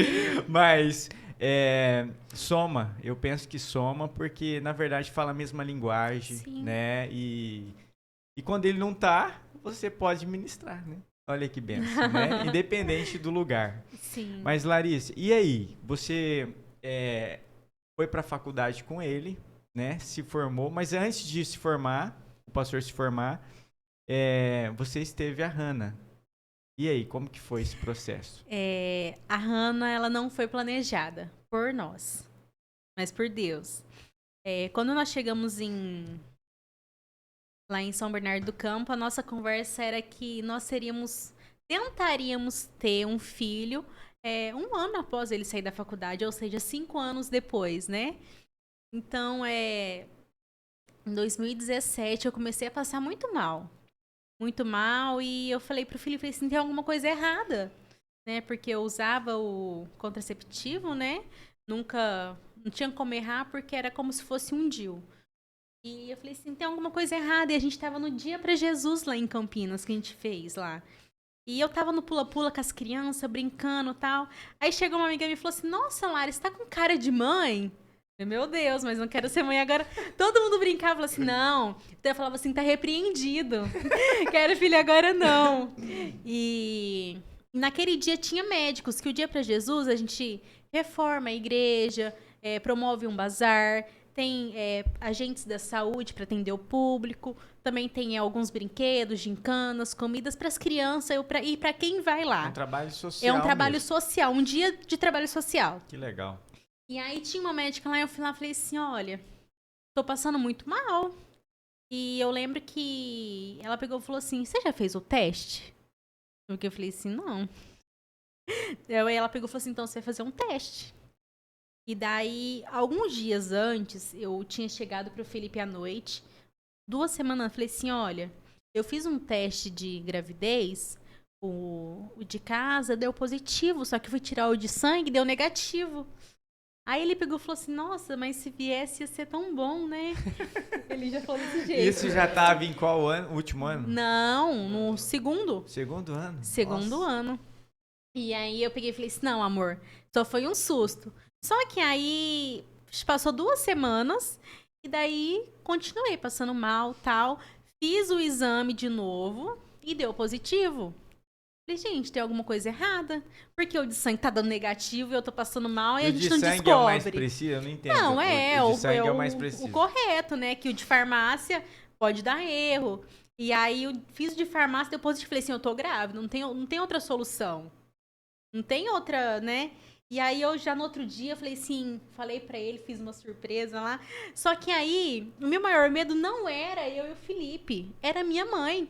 Mas soma, eu penso que soma, porque na verdade fala a mesma linguagem, Sim. né? E quando ele não tá, você pode ministrar, né? Olha que benção, né? Independente do lugar. Sim. Mas Larissa, e aí? Você foi para a faculdade com ele, né? Se formou, mas antes de se formar, o pastor se formar, você esteve a Hannah. E aí, como que foi esse processo? A Hannah, ela não foi planejada por nós, mas por Deus. Quando nós chegamos lá em São Bernardo do Campo, a nossa conversa era que nós tentaríamos ter um filho um ano após ele sair da faculdade, ou seja, 5 anos depois, né? Então, em 2017, eu comecei a passar muito mal, e eu falei pro Felipe assim, tem alguma coisa errada, né? Porque eu usava o contraceptivo, né? Não tinha como errar, porque era como se fosse um DIU. E eu falei assim, tem alguma coisa errada. E a gente tava no Dia pra Jesus lá em Campinas, que a gente fez lá. E eu tava no pula-pula com as crianças, brincando e tal. Aí chegou uma amiga minha e falou assim, nossa, Lara, você tá com cara de mãe? Eu, meu Deus, mas não quero ser mãe agora. Todo mundo brincava, falava assim, não. Então eu falava assim, tá repreendido. Quero filho agora não. E naquele dia tinha médicos, que o Dia pra Jesus a gente reforma a igreja, promove um bazar, tem agentes da saúde para atender o público, também tem alguns brinquedos, gincanas, comidas para as crianças e para quem vai lá. É um trabalho social. É um trabalho mesmo. social, um dia de trabalho social. Que legal. E aí tinha uma médica lá, eu fui lá e falei assim, olha, tô passando muito mal. E eu lembro que ela pegou e falou assim, você já fez o teste? Porque eu falei assim, não. Aí ela pegou e falou assim, então você vai fazer um teste. E daí, alguns dias antes, eu tinha chegado pro Felipe à noite. 2 semanas, eu falei assim, olha, eu fiz um teste de gravidez, o de casa deu positivo, só que eu fui tirar o de sangue, deu negativo. Aí ele pegou e falou assim, nossa, mas se viesse ia ser tão bom, né? Ele já falou desse jeito. Isso já tava em qual ano? Último ano? Não, no segundo. Segundo ano? Segundo Nossa. ano. E aí eu peguei e falei assim, não, amor, só foi um susto. Só que aí passou 2 semanas e daí continuei passando mal, tal. Fiz o exame de novo e deu positivo. Falei, gente, tem alguma coisa errada? Porque o de sangue tá dando negativo e eu tô passando mal e a gente não descobre. O de sangue é o mais preciso? Eu não entendo. Não, o de sangue é o mais preciso. O correto, né? Que o de farmácia pode dar erro. E aí eu fiz o de farmácia, depois eu falei assim, eu tô grávida, não tem outra solução. Não tem outra, né? E aí eu já no outro dia falei assim, falei pra ele, fiz uma surpresa lá. Só que aí, o meu maior medo não era eu e o Felipe, era minha mãe.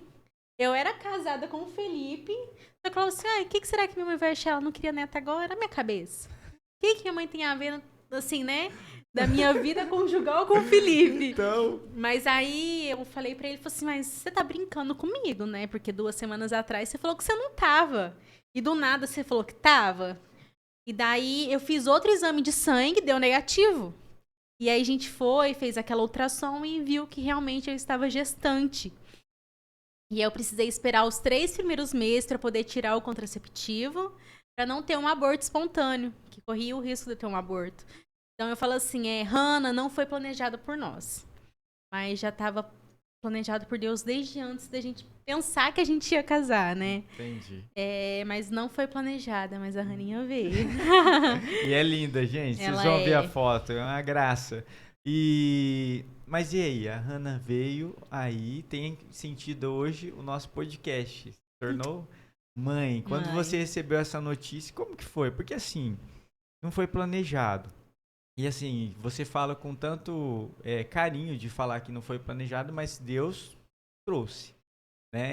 Eu era casada com o Felipe. Eu falava assim, o que será que minha mãe vai achar? Ela não queria neta agora? Na minha cabeça. O que minha mãe tem a ver, assim, né? Da minha vida conjugal com o Felipe. Então... Mas aí eu falei pra ele, falei assim, mas você tá brincando comigo, né? Porque 2 semanas atrás você falou que você não tava. E do nada você falou que tava. E daí eu fiz outro exame de sangue, deu negativo. E aí a gente fez aquela ultrassom e viu que realmente eu estava gestante. E eu precisei esperar os 3 primeiros meses para poder tirar o contraceptivo, para não ter um aborto espontâneo, que corria o risco de ter um aborto. Então eu falo assim, Hannah não foi planejada por nós. mas já estava planejado por Deus desde antes da gente pensar que a gente ia casar, né? Entendi. Mas não foi planejada, mas a Raninha veio. E é linda, gente. Vocês Ela vão ver é. a foto, é uma graça. Mas e aí? A Hannah veio aí, tem sentido hoje o nosso podcast. Se tornou mãe. Quando Mãe. você recebeu essa notícia, como que foi? Porque assim, não foi planejado. E assim, você fala com tanto carinho de falar que não foi planejado, mas Deus trouxe, né?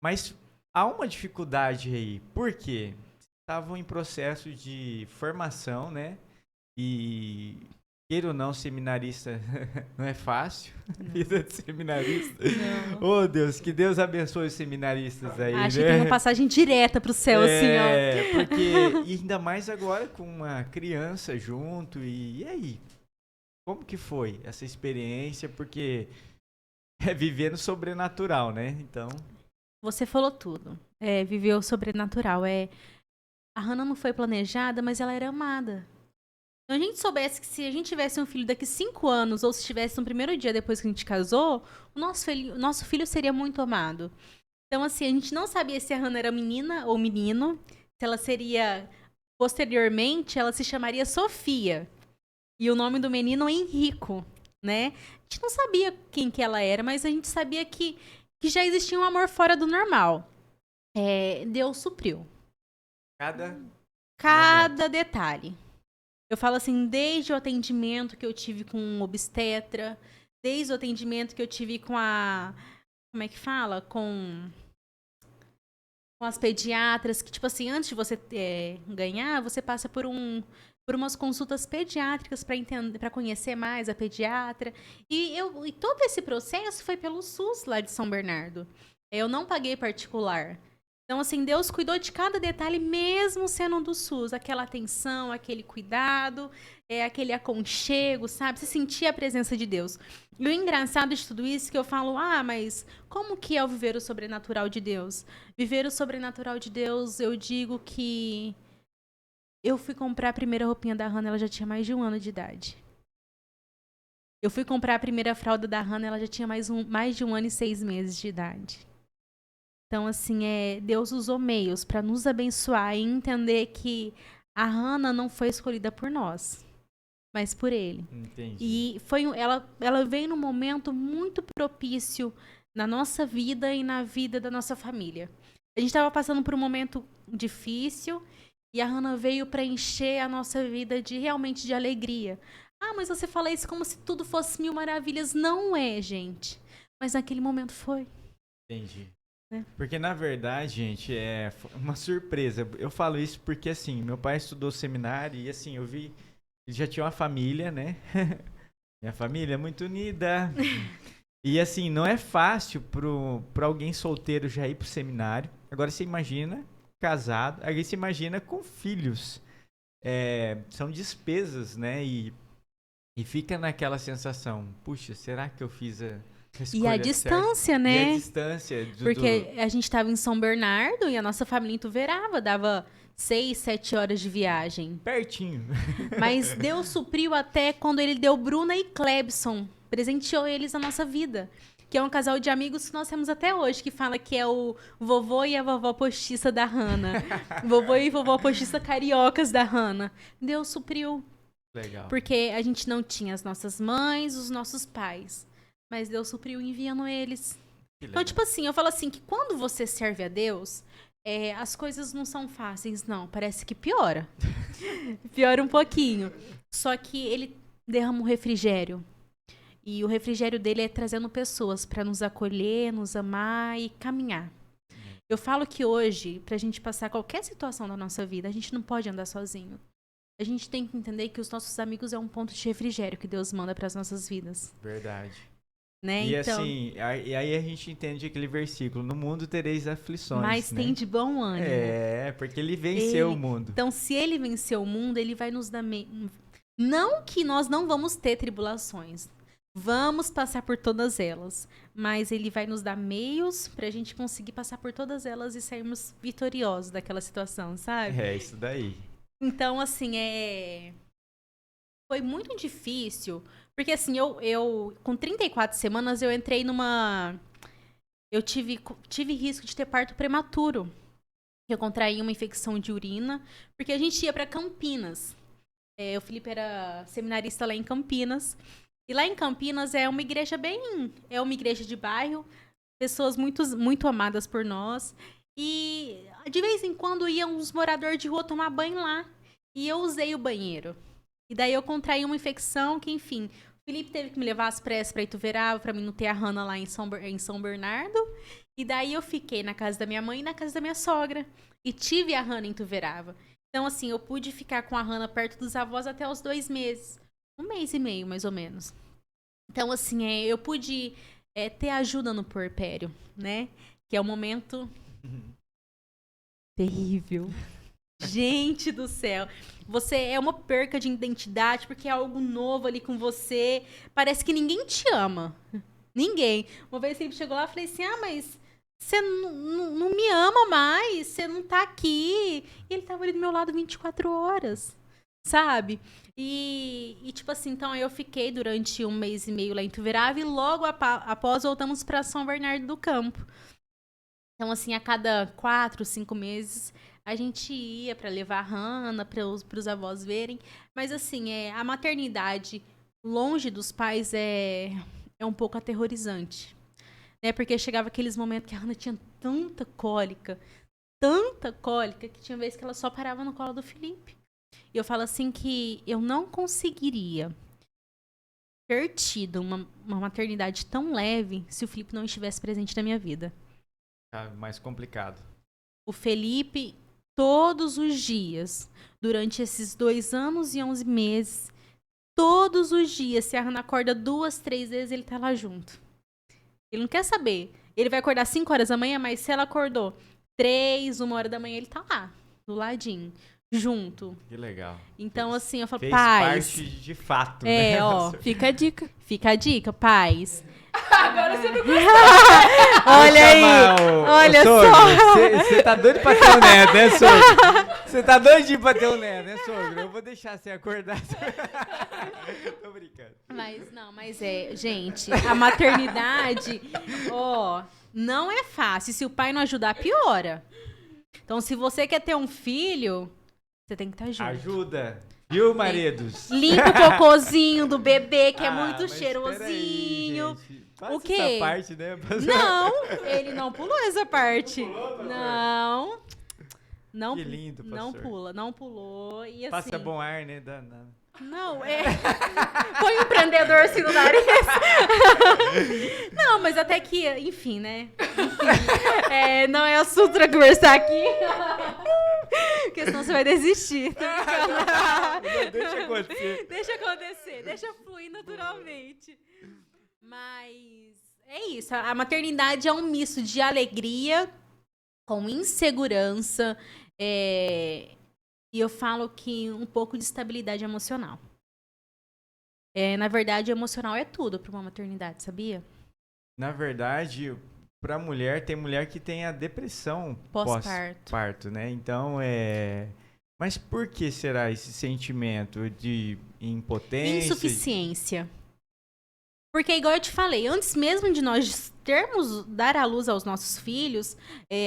Mas há uma dificuldade aí. Por quê? Estavam em processo de formação, né? E queira ou não, seminarista não é fácil. Vida de seminarista. Não. Oh, Deus, que Deus abençoe os seminaristas aí, Acho né? que tem uma passagem direta pro céu, assim, ó. Porque, e ainda mais agora com uma criança junto, e aí? Como que foi essa experiência? Porque é viver no sobrenatural, né? Então, Você falou tudo. Viver o sobrenatural. A Hannah não foi planejada, mas ela era amada. Se a gente soubesse que se a gente tivesse um filho daqui 5 anos, ou se tivesse no primeiro dia depois que a gente casou, o nosso filho seria muito amado. Então, assim, a gente não sabia se a Hannah era menina ou menino, se ela seria, posteriormente, ela se chamaria Sofia. E o nome do menino é Henrico, né? A gente não sabia quem que ela era, mas a gente sabia que já existia um amor fora do normal. Deus supriu. Cada detalhe. Eu falo assim, desde o atendimento que eu tive com um obstetra, desde o atendimento que eu tive com a... Como é que fala? Com as pediatras, que, tipo assim, antes de você ganhar, você passa por umas consultas pediátricas para entender, para conhecer mais a pediatra. E todo esse processo foi pelo SUS lá de São Bernardo. Eu não paguei particular. Então, assim, Deus cuidou de cada detalhe, mesmo sendo do SUS. Aquela atenção, aquele cuidado, aquele aconchego, sabe? Você sentia a presença de Deus. E o engraçado de tudo isso é que eu falo, mas como que é o viver o sobrenatural de Deus? Viver o sobrenatural de Deus, eu digo que eu fui comprar a primeira roupinha da Hannah, ela já tinha mais de 1 ano de idade. Eu fui comprar a primeira fralda da Hannah, ela já tinha mais de 1 ano e 6 meses de idade. Então, assim, Deus usou meios para nos abençoar e entender que a Hannah não foi escolhida por nós, mas por Ele. entendi. E ela veio num momento muito propício na nossa vida e na vida da nossa família. A gente estava passando por um momento difícil e a Hannah veio para encher a nossa vida realmente de alegria. Mas você fala isso como se tudo fosse 1000 maravilhas. Não é, gente. Mas naquele momento foi. Entendi. Porque, na verdade, gente, é uma surpresa. Eu falo isso porque, assim, meu pai estudou seminário e, assim, eu vi... Ele já tinha uma família, né? Minha família é muito unida. E, assim, não é fácil pra alguém solteiro já ir pro seminário. Agora, você imagina casado. Aí você imagina com filhos. São despesas, né? E fica naquela sensação. Puxa, será que eu fiz a... E a distância, né? E a distância. Porque a gente estava em São Bernardo e a nossa família em Ituverava, dava 6, 7 horas de viagem. Pertinho. Mas Deus supriu até quando Ele deu Bruna e Clebson, presenteou eles na nossa vida. Que é um casal de amigos que nós temos até hoje, que fala que é o vovô e a vovó postiça da Hannah. Vovô e vovó postiça cariocas da Hannah. Deus supriu. Legal. Porque a gente não tinha as nossas mães, os nossos pais. Mas Deus supriu enviando eles. Então, tipo assim, eu falo assim, que quando você serve a Deus, as coisas não são fáceis, não. Parece que piora. Piora um pouquinho. Só que ele derrama um refrigério. E o refrigério dele é trazendo pessoas para nos acolher, nos amar e caminhar. Eu falo que hoje, pra gente passar qualquer situação da nossa vida, a gente não pode andar sozinho. A gente tem que entender que os nossos amigos é um ponto de refrigério que Deus manda para as nossas vidas. Verdade. Né? E então, assim, e aí a gente entende aquele versículo, no mundo tereis aflições, mas né? tem de bom ânimo. Porque ele venceu o mundo. Então, se ele venceu o mundo, ele vai nos dar... Não que nós não vamos ter tribulações. Vamos passar por todas elas. Mas ele vai nos dar meios pra gente conseguir passar por todas elas e sairmos vitoriosos daquela situação, sabe? Isso daí. Então, assim, foi muito difícil, porque assim, eu com 34 semanas, eu entrei numa... Eu tive risco de ter parto prematuro. Eu contraí uma infecção de urina, porque a gente ia para Campinas. O Felipe era seminarista lá em Campinas. E lá em Campinas é uma igreja é uma igreja de bairro, pessoas muito, muito amadas por nós. E de vez em quando iam uns moradores de rua tomar banho lá. E eu usei o banheiro. E daí eu contraí uma infecção que, enfim, o Felipe teve que me levar às pressas para Ituverava, para mim não ter a Hannah lá em São Bernardo. E daí eu fiquei na casa da minha mãe e na casa da minha sogra. E tive a Hannah em Ituverava. Então, assim, eu pude ficar com a Hannah perto dos avós até os 2 meses. 1 mês e meio, mais ou menos. Então, assim, eu pude ter ajuda no puerpério, né? Que é um momento terrível. Gente do céu. Você é uma perca de identidade, porque é algo novo ali com você. Parece que ninguém te ama. Ninguém. Uma vez ele chegou lá e falei assim, mas você não me ama mais, você não tá aqui. E ele tava ali do meu lado 24 horas, sabe? E tipo assim, então eu fiquei durante 1 mês e meio lá em Ituverava e logo após voltamos para São Bernardo do Campo. Então assim, a cada 4, 5 meses a gente ia para levar a Hannah, para os avós verem. Mas assim, a maternidade longe dos pais é um pouco aterrorizante. Né? Porque chegava aqueles momentos que a Hannah tinha tanta cólica, que tinha vezes que ela só parava no colo do Felipe. E eu falo assim que eu não conseguiria ter tido uma maternidade tão leve se o Felipe não estivesse presente na minha vida. Mais complicado. O Felipe, todos os dias, durante esses 2 anos e 11 meses, todos os dias, se a Hannah acorda 2, 3 vezes, ele tá lá junto. Ele não quer saber. Ele vai acordar 5 horas da manhã, mas se ela acordou 3, 1 hora da manhã, ele tá lá, do ladinho, junto. Que legal. Então, assim, eu falo, Fez pais... parte de fato, né? ó, Fica a dica. fica a dica, pais. Agora você não Olha aí, olha só. Você tá doido pra ter um neto, né, sogro? Você tá doidinho pra ter um neto, né, sogro? Eu vou deixar você acordar. Tô brincando. Mas gente, a maternidade, não é fácil. Se o pai não ajudar, piora. Então, se você quer ter um filho, você tem que estar junto. Ajuda. Viu, maridos? Limpa o cocôzinho do bebê, que é muito mas cheirosinho. peraí, gente. Passa O quê? essa parte, né? Não, ele não pulou essa parte. Não. Não, Que lindo, pastor. não pulou. E assim, Passa bom ar, né? Não, põe um prendedor assim no nariz. Não, mas até que, enfim, né? Enfim, não é assunto pra conversar aqui. Porque senão você vai desistir. Não, deixa acontecer. Deixa fluir naturalmente. Mas é isso, a maternidade é um misto de alegria com insegurança, e eu falo que um pouco de estabilidade emocional. Na verdade, o emocional é tudo para uma maternidade, sabia? Na verdade, pra mulher, tem mulher que tem a depressão pós-parto, né? Então, Mas por que será esse sentimento de impotência? Insuficiência. Porque, igual eu te falei, antes mesmo de nós dar à luz aos nossos filhos,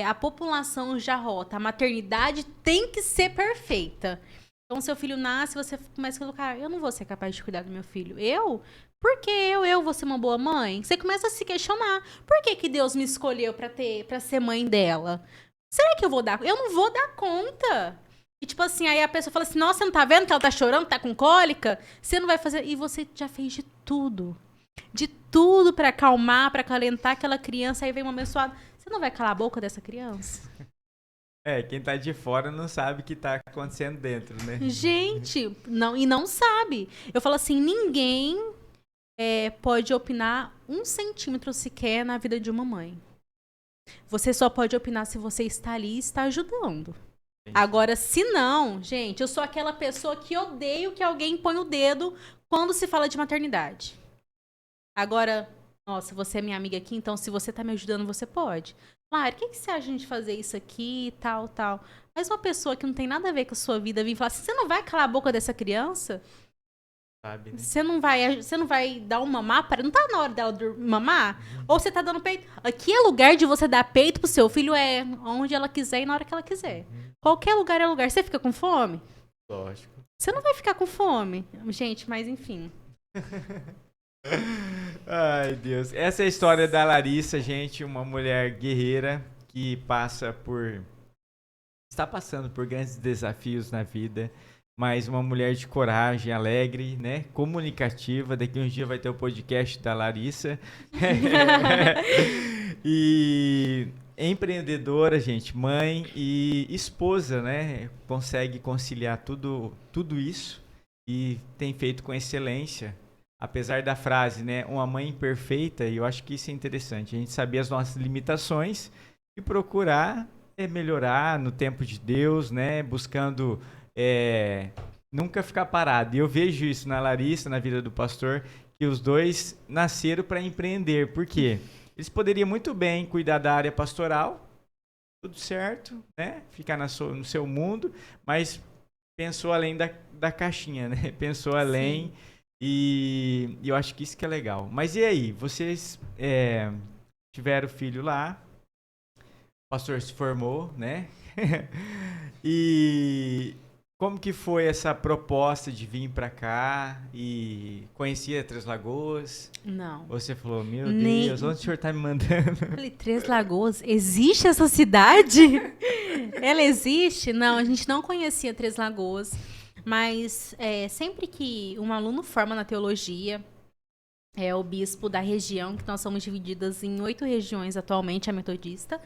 a população já rota. A maternidade tem que ser perfeita. Então, seu filho nasce, você começa a colocar, eu não vou ser capaz de cuidar do meu filho. Eu? Por que eu vou ser uma boa mãe? Você começa a se questionar. Por que Deus me escolheu pra ser mãe dela? Será que eu vou dar? Eu não vou dar conta. E tipo assim, aí a pessoa fala assim, nossa, você não tá vendo que ela tá chorando, tá com cólica? Você não vai fazer... E você já fez de tudo. De tudo pra acalmar, pra acalentar aquela criança. Aí vem uma abençoada. Você não vai calar a boca dessa criança? Quem tá de fora não sabe o que tá acontecendo dentro, né? Gente, não sabe. Eu falo assim, ninguém pode opinar 1 centímetro sequer na vida de uma mãe. Você só pode opinar se você está ali e está ajudando. Agora, se não, gente, eu sou aquela pessoa que odeio que alguém põe o dedo quando se fala de maternidade. Agora, nossa, você é minha amiga aqui, então se você tá me ajudando, você pode. Claro, o que você acha de fazer isso aqui e tal, tal? Mas uma pessoa que não tem nada a ver com a sua vida vir falar assim, você não vai calar a boca dessa criança? Sabe, né? Você não vai dar um mamar para. Não tá na hora dela mamar? Ou você tá dando peito? Aqui é lugar de você dar peito pro seu filho, é onde ela quiser e na hora que ela quiser. Qualquer lugar é lugar. Você fica com fome? Lógico. Você não vai ficar com fome. Gente, mas enfim. Ai, Deus. Essa é a história da Larissa, gente, uma mulher guerreira que está passando por grandes desafios na vida, mas uma mulher de coragem, alegre, né? Comunicativa. Daqui uns dias vai ter o podcast da Larissa. E empreendedora, gente, mãe e esposa, né? Consegue conciliar tudo isso e tem feito com excelência. Apesar da frase, né? Uma mãe perfeita, e eu acho que isso é interessante. A gente saber as nossas limitações e procurar melhorar no tempo de Deus, né? Buscando nunca ficar parado. E eu vejo isso na Larissa, na vida do pastor, que os dois nasceram para empreender. Por quê? Eles poderiam muito bem cuidar da área pastoral, tudo certo, né? Ficar no seu mundo, mas pensou além da caixinha, né? Pensou além. Sim. E eu acho que isso que é legal. Mas e aí? Vocês tiveram filho lá, o pastor se formou, né? E como que foi essa proposta de vir pra cá e conhecia Três Lagoas? Não. Você falou, meu Nem- Deus, onde o senhor tá me mandando? Falei, Três Lagoas, existe essa cidade? Ela existe? Não, a gente não conhecia Três Lagoas, mas sempre que um aluno forma na teologia, o bispo da região, que nós somos divididas em 8 regiões atualmente, a metodista,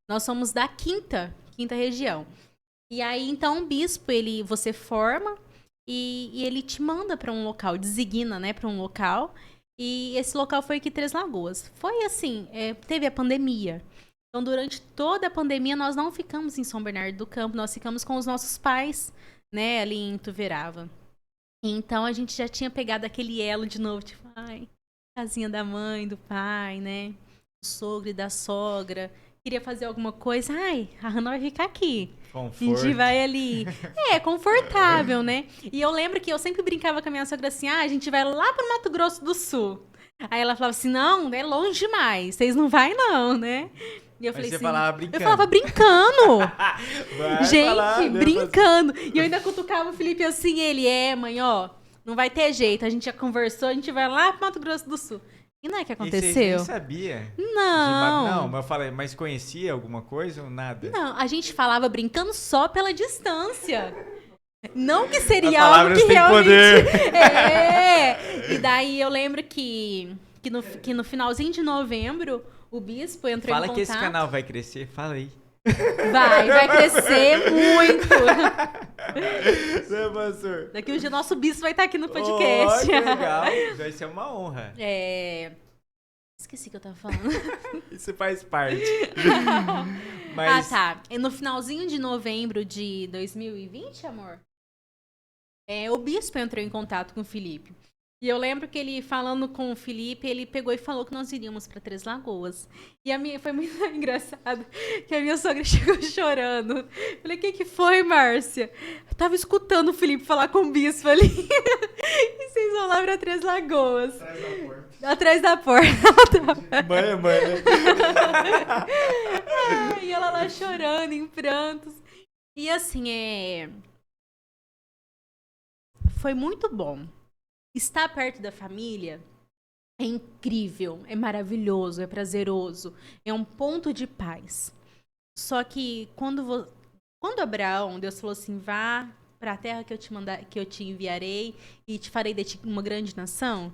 nós somos da quinta região. E aí, então, o bispo, você forma e ele te manda para um local, designa, né, para um local. E esse local foi aqui, Três Lagoas. Foi assim, teve a pandemia. Então, durante toda a pandemia, nós não ficamos em São Bernardo do Campo, nós ficamos com os nossos pais, né, ali em Ituverava. Então, a gente já tinha pegado aquele elo de novo, tipo, casinha da mãe, do pai, né, do sogro e da sogra. Queria fazer alguma coisa, a Hannah vai ficar aqui. Conforto. A gente vai ali. Confortável, né? E eu lembro que eu sempre brincava com a minha sogra assim, a gente vai lá pro Mato Grosso do Sul. Aí ela falava assim, não, é longe demais, vocês não vai não, né? E eu falei você assim, falava brincando. Eu falava brincando. Vai Gente, falar, né? brincando. E eu ainda cutucava o Felipe assim, ele, mãe, ó, não vai ter jeito, a gente já conversou, a gente vai lá pro Mato Grosso do Sul. E não é que E aconteceu? você nem sabia? Não. Não, mas eu falei, mas conhecia alguma coisa ou nada? Não, a gente falava brincando só pela distância. Não que seria As algo palavras que têm realmente... poder. E daí eu lembro que no finalzinho de novembro, o bispo entrou Fala em contato. que esse canal vai crescer, fala aí. Vai crescer muito. Né, pastor? Daqui um dia nosso bispo vai estar aqui no podcast. Oh, que legal. Vai ser uma honra. Esqueci o que eu tava falando. Isso faz parte. Mas tá. E no finalzinho de novembro de 2020, amor, o bispo entrou em contato com o Felipe. E eu lembro que ele, falando com o Felipe, ele pegou e falou que nós iríamos para Três Lagoas. E foi muito engraçado, que a minha sogra chegou chorando. Falei, o que foi, Márcia? Eu tava escutando o Felipe falar com o bispo ali. E vocês vão lá para Três Lagoas. Atrás da porta. mãe, né? E ela lá chorando, em prantos. E assim, foi muito bom. Estar perto da família é incrível, é maravilhoso, é prazeroso, é um ponto de paz. Só que quando Abraão, Deus falou assim, vá para a terra que eu te enviarei e te farei de ti uma grande nação.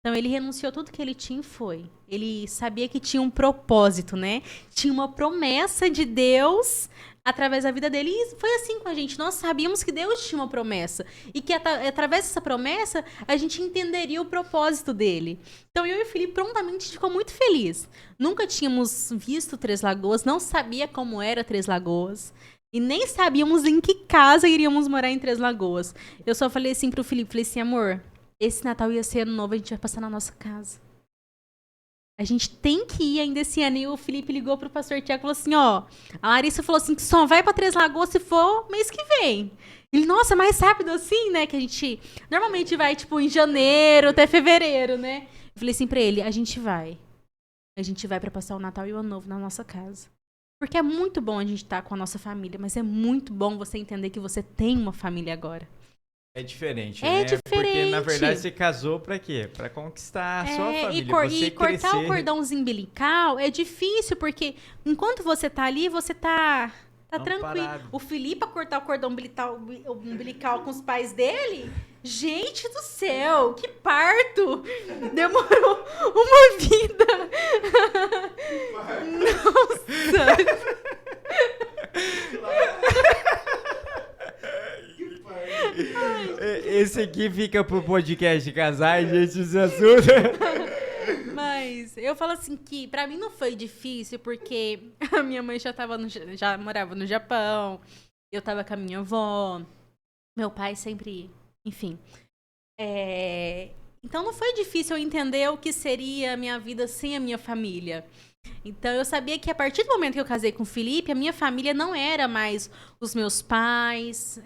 Então ele renunciou tudo que ele tinha e foi. Ele sabia que tinha um propósito, né? Tinha uma promessa de Deus através da vida dele. E foi assim com a gente. Nós sabíamos que Deus tinha uma promessa. E que através dessa promessa, a gente entenderia o propósito dele. Então eu e o Felipe prontamente ficou muito feliz. Nunca tínhamos visto Três Lagoas, não sabia como era Três Lagoas. E nem sabíamos em que casa iríamos morar em Três Lagoas. Eu só falei assim pro Felipe, falei assim, amor, esse Natal ia ser ano novo, a gente vai passar na nossa casa. A gente tem que ir ainda esse ano. E o Felipe ligou pro pastor Tiago e falou assim, ó, a Larissa falou assim, que só vai pra Três Lagoas se for mês que vem. Ele, nossa, mais rápido assim, né? Que a gente normalmente vai, tipo, em janeiro até fevereiro, né? Eu falei assim pra ele, a gente vai. A gente vai pra passar o Natal e o Ano Novo na nossa casa. Porque é muito bom a gente estar com a nossa família, mas é muito bom você entender que você tem uma família agora. É diferente, É né? diferente. Porque, na verdade, você casou pra quê? Pra conquistar a sua família, você e cortar crescer. o cordãozinho umbilical é difícil, porque enquanto você tá ali, você tá tranquilo. Amparado. O Felipe, a cortar o cordão umbilical com os pais dele, gente do céu, que parto! Demorou uma vida! Nossa! Esse aqui fica pro podcast de casar e gente se assusta. Mas eu falo assim que pra mim não foi difícil, porque a minha mãe já morava no Japão, eu tava com a minha avó, meu pai sempre, enfim. Então não foi difícil eu entender o que seria a minha vida sem a minha família. Então eu sabia que a partir do momento que eu casei com o Felipe, a minha família não era mais os meus pais,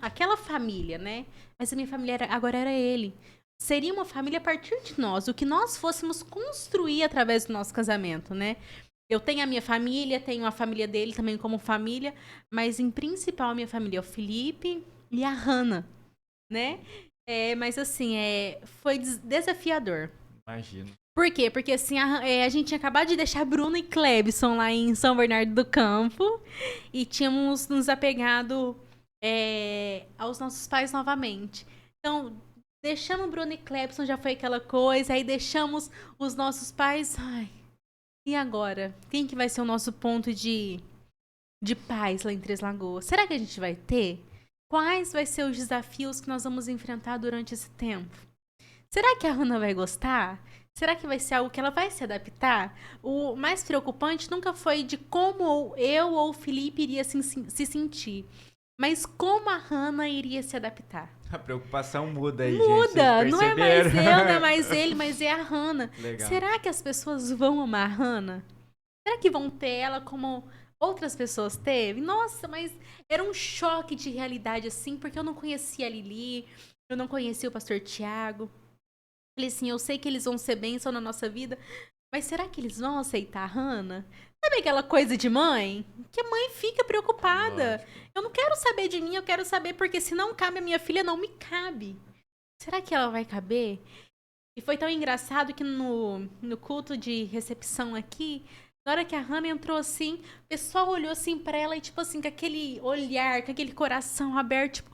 aquela família, né? Mas a minha família agora era ele. Seria uma família a partir de nós, o que nós fôssemos construir através do nosso casamento, né? Eu tenho a minha família, tenho a família dele também como família, mas em principal a minha família é o Felipe e a Hannah, né? Mas assim, foi desafiador. Imagino. Por quê? Porque assim, a gente tinha acabado de deixar Bruno e Clebson lá em São Bernardo do Campo e tínhamos nos apegado aos nossos pais novamente. Então, deixamos Bruno e Clebson, já foi aquela coisa, aí deixamos os nossos pais. Ai, e agora? Quem que vai ser o nosso ponto de paz lá em Três Lagoas? Será que a gente vai ter? Quais vai ser os desafios que nós vamos enfrentar durante esse tempo? Será que a Hannah vai gostar? Será que vai ser algo que ela vai se adaptar? O mais preocupante nunca foi de como eu ou o Felipe iria se sentir, mas como a Hannah iria se adaptar. A preocupação muda aí, gente. Muda, Vocês não é mais perceberam? eu, não é mais ele, mas é a Hannah. Legal. Será que as pessoas vão amar a Hannah? Será que vão ter ela como outras pessoas teve? Nossa, mas era um choque de realidade assim, porque eu não conhecia a Lili, eu não conhecia o pastor Tiago. Falei assim, eu sei que eles vão ser bênção na nossa vida, mas será que eles vão aceitar a Hannah? Sabe aquela coisa de mãe? Que a mãe fica preocupada. Lógico. Eu não quero saber de mim, eu quero saber porque se não cabe a minha filha, não me cabe. Será que ela vai caber? E foi tão engraçado que no culto de recepção aqui, na hora que a Hannah entrou assim, o pessoal olhou assim pra ela e tipo assim, com aquele olhar, com aquele coração aberto, tipo,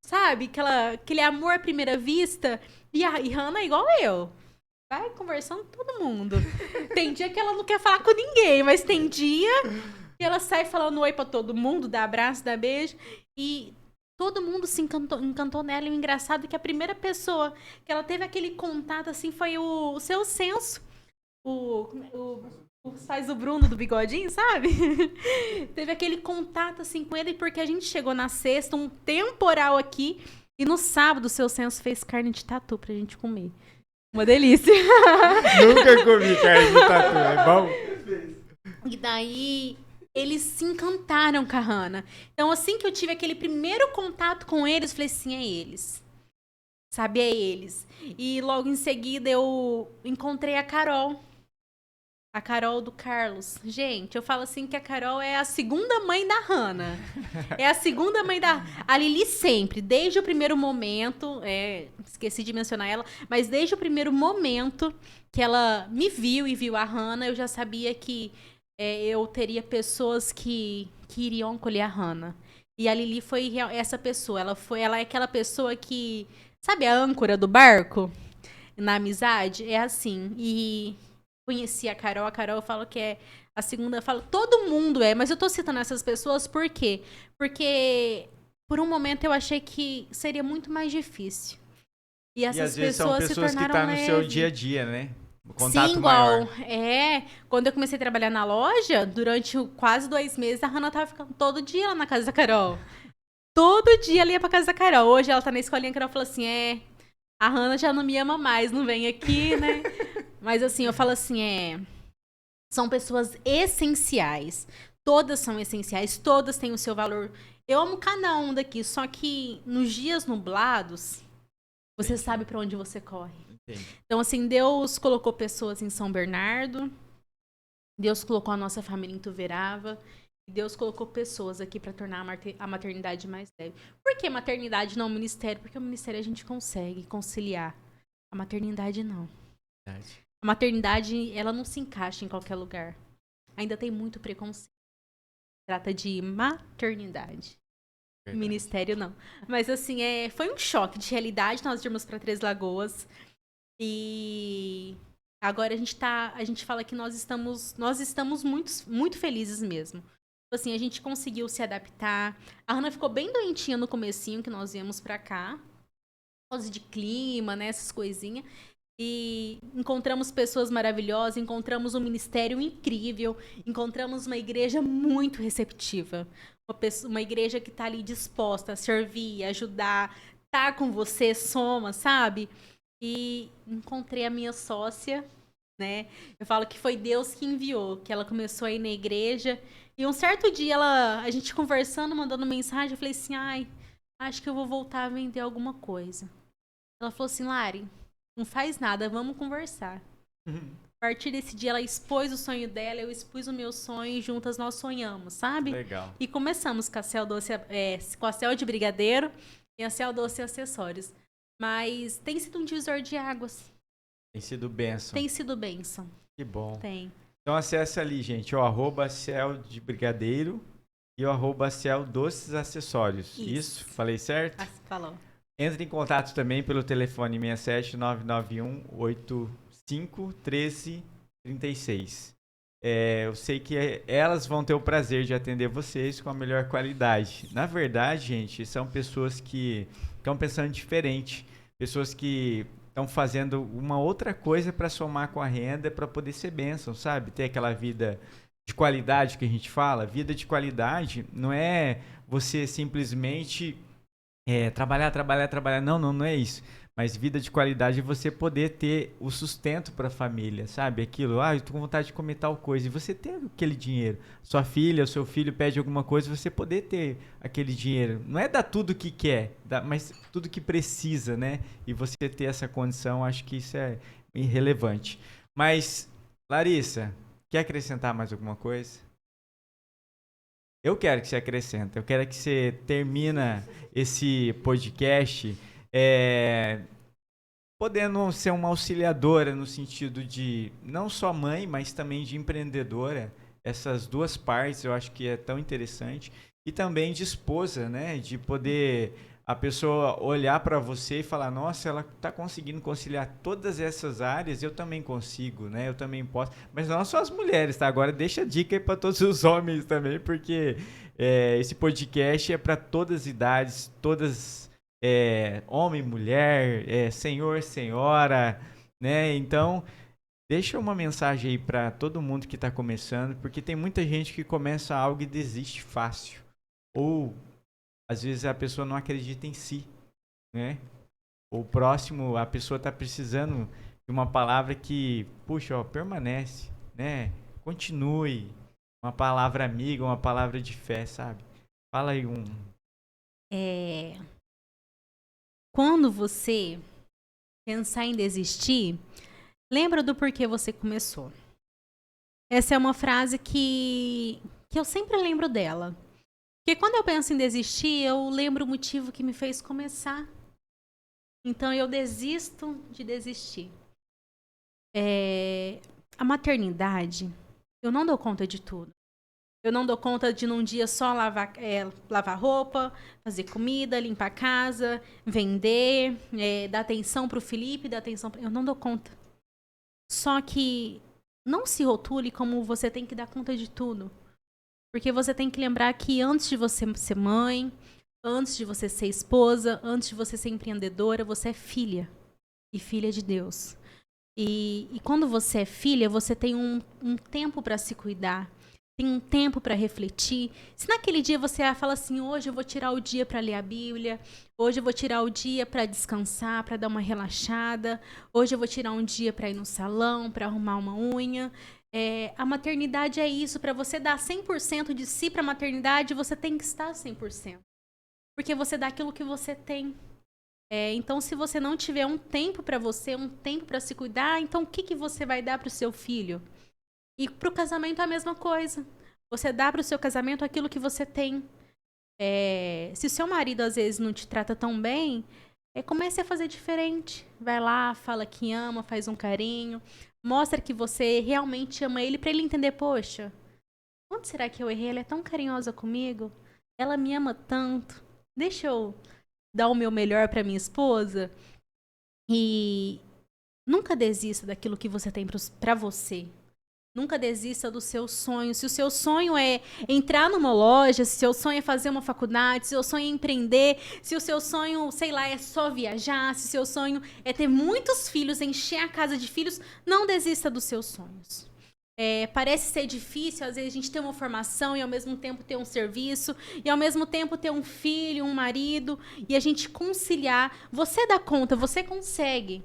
sabe? Aquele amor à primeira vista. E Hannah é igual eu. Vai conversando com todo mundo. Tem dia que ela não quer falar com ninguém, mas tem dia que ela sai falando oi pra todo mundo, dá abraço, dá beijo. E todo mundo se encantou nela. E o engraçado é que a primeira pessoa que ela teve aquele contato assim foi o seu Senso. Faz o Bruno do bigodinho, sabe? Teve aquele contato assim com ele porque a gente chegou na sexta, um temporal aqui. E no sábado, o seu Senso fez carne de tatu pra gente comer. Uma delícia. Nunca comi carne de tatu, é bom? E daí, eles se encantaram com a Hannah. Então, assim que eu tive aquele primeiro contato com eles, eu falei assim, é eles. Sabe, é eles. E logo em seguida, eu encontrei a Carol. A Carol do Carlos. Gente, eu falo assim que a Carol é a segunda mãe da Hannah. É a segunda mãe da... A Lili sempre, desde o primeiro momento... esqueci de mencionar ela. Mas desde o primeiro momento que ela me viu e viu a Hannah, eu já sabia que eu teria pessoas que iriam acolher a Hannah. E a Lili foi essa pessoa. Ela é aquela pessoa que... Sabe a âncora do barco? Na amizade? É assim. E... Conheci a Carol eu falo que é a segunda, eu falo, todo mundo mas eu tô citando essas pessoas por quê? Porque por um momento eu achei que seria muito mais difícil. E essas às vezes pessoas são pessoas se que tornaram tá no seu dia a dia, né? O contato Sim, igual. maior. Quando eu comecei a trabalhar na loja, durante quase 2 meses, a Hannah tava ficando todo dia lá na casa da Carol. Todo dia ela ia pra casa da Carol. Hoje ela tá na escolinha, a Carol falou assim, a Hannah já não me ama mais, não vem aqui, né? Mas assim, eu falo assim, são pessoas essenciais. Todas são essenciais, todas têm o seu valor. Eu amo cada um daqui, só que nos dias nublados, você sabe para onde você corre. Entendi. Então, assim, Deus colocou pessoas em São Bernardo, Deus colocou a nossa família em Tuverava, e Deus colocou pessoas aqui para tornar a maternidade mais leve. Por que maternidade não ministério? Porque o ministério a gente consegue conciliar. A maternidade não. Verdade. A maternidade, ela não se encaixa em qualquer lugar. Ainda tem muito preconceito. Trata de maternidade. Verdade. Ministério, não. Mas, assim, foi um choque de realidade nós irmos para Três Lagoas. E agora a gente fala que nós estamos muito felizes mesmo. Assim, a gente conseguiu se adaptar. A Hannah ficou bem doentinha no comecinho que nós viemos para cá. Por causa de clima, né? Essas coisinhas. E encontramos pessoas maravilhosas, encontramos um ministério incrível, encontramos uma igreja muito receptiva. Uma igreja que está ali disposta a servir, ajudar, tá com você, soma, sabe? E encontrei a minha sócia, né? Eu falo que foi Deus que enviou, que ela começou a ir na igreja. E um certo dia, a gente conversando, mandando mensagem, eu falei assim, acho que eu vou voltar a vender alguma coisa. Ela falou assim, Lari, não faz nada, vamos conversar. A partir desse dia, ela expôs o sonho dela, eu expus o meu sonho e juntas nós sonhamos, sabe? Legal. E começamos com a Céu Doce, com a Céu de Brigadeiro e a Céu Doce Acessórios. Mas tem sido um divisor de águas. Tem sido bênção. Tem sido bênção. Que bom. Tem. Então acesse ali, gente, o @Céu de Brigadeiro e o @Céu Doces Acessórios. Isso? Falei certo? Falou. Entre em contato também pelo telefone 67 991 85 13 36. Eu sei que elas vão ter o prazer de atender vocês com a melhor qualidade. Na verdade, gente, são pessoas que estão pensando diferente. Pessoas que estão fazendo uma outra coisa para somar com a renda, para poder ser bênção, sabe? Ter aquela vida de qualidade que a gente fala. Vida de qualidade não é você simplesmente trabalhar. Não é isso. Mas vida de qualidade é você poder ter o sustento para a família, sabe? Aquilo, eu tô com vontade de comer tal coisa. E você ter aquele dinheiro. Sua filha, o seu filho pede alguma coisa, você poder ter aquele dinheiro. Não é dar tudo que quer, mas tudo que precisa, né? E você ter essa condição, acho que isso é irrelevante. Mas, Larissa, quer acrescentar mais alguma coisa? Eu quero que você acrescente. Eu quero que você termina esse podcast podendo ser uma auxiliadora no sentido de não só mãe, mas também de empreendedora. Essas duas partes eu acho que é tão interessante. E também de esposa, né? De poder a pessoa olhar para você e falar, nossa, ela está conseguindo conciliar todas essas áreas, eu também consigo, né? Eu também posso. Mas não só as mulheres, tá? Agora deixa a dica aí para todos os homens também, porque esse podcast é para todas as idades, todas, homem, mulher, senhor, senhora, né? Então, deixa uma mensagem aí para todo mundo que está começando, porque tem muita gente que começa algo e desiste fácil. Ou às vezes a pessoa não acredita em si, né? O próximo, a pessoa está precisando de uma palavra que, puxa, permanece, né? Continue. Uma palavra amiga, uma palavra de fé, sabe? Fala aí um. Quando você pensar em desistir, lembra do porquê você começou. Essa é uma frase que eu sempre lembro dela. Porque quando eu penso em desistir, eu lembro o motivo que me fez começar. Então, eu desisto de desistir. A maternidade, eu não dou conta de tudo. Eu não dou conta de num dia só lavar roupa, fazer comida, limpar a casa, vender, dar atenção pro Felipe, dar atenção pra... Eu não dou conta. Só que não se rotule como você tem que dar conta de tudo. Porque você tem que lembrar que antes de você ser mãe, antes de você ser esposa, antes de você ser empreendedora, você é filha. E filha de Deus. E quando você é filha, você tem um tempo para se cuidar. tem um tempo para refletir. Se naquele dia você fala assim, hoje eu vou tirar o dia para ler a Bíblia, hoje eu vou tirar o dia para descansar, para dar uma relaxada, hoje eu vou tirar um dia para ir no salão, para arrumar uma unha. A maternidade é isso, para você dar 100% de si para a maternidade, você tem que estar 100%. Porque você dá aquilo que você tem. Então, se você não tiver um tempo para você, um tempo para se cuidar, então o que você vai dar para o seu filho? E para o casamento é a mesma coisa. Você dá para o seu casamento aquilo que você tem. Se o seu marido às vezes não te trata tão bem, comece a fazer diferente. Vai lá, fala que ama, faz um carinho. Mostra que você realmente ama ele para ele entender, poxa, onde será que eu errei? Ela é tão carinhosa comigo. Ela me ama tanto. Deixa eu dar o meu melhor para minha esposa. E nunca desista daquilo que você tem para você. Nunca desista do seu sonho. Se o seu sonho é entrar numa loja, se o seu sonho é fazer uma faculdade, se o seu sonho é empreender, se o seu sonho, sei lá, é só viajar, se o seu sonho é ter muitos filhos, encher a casa de filhos, não desista dos seus sonhos. Parece ser difícil, às vezes a gente ter uma formação e ao mesmo tempo ter um serviço, e ao mesmo tempo ter um filho, um marido, e a gente conciliar. Você dá conta, você consegue.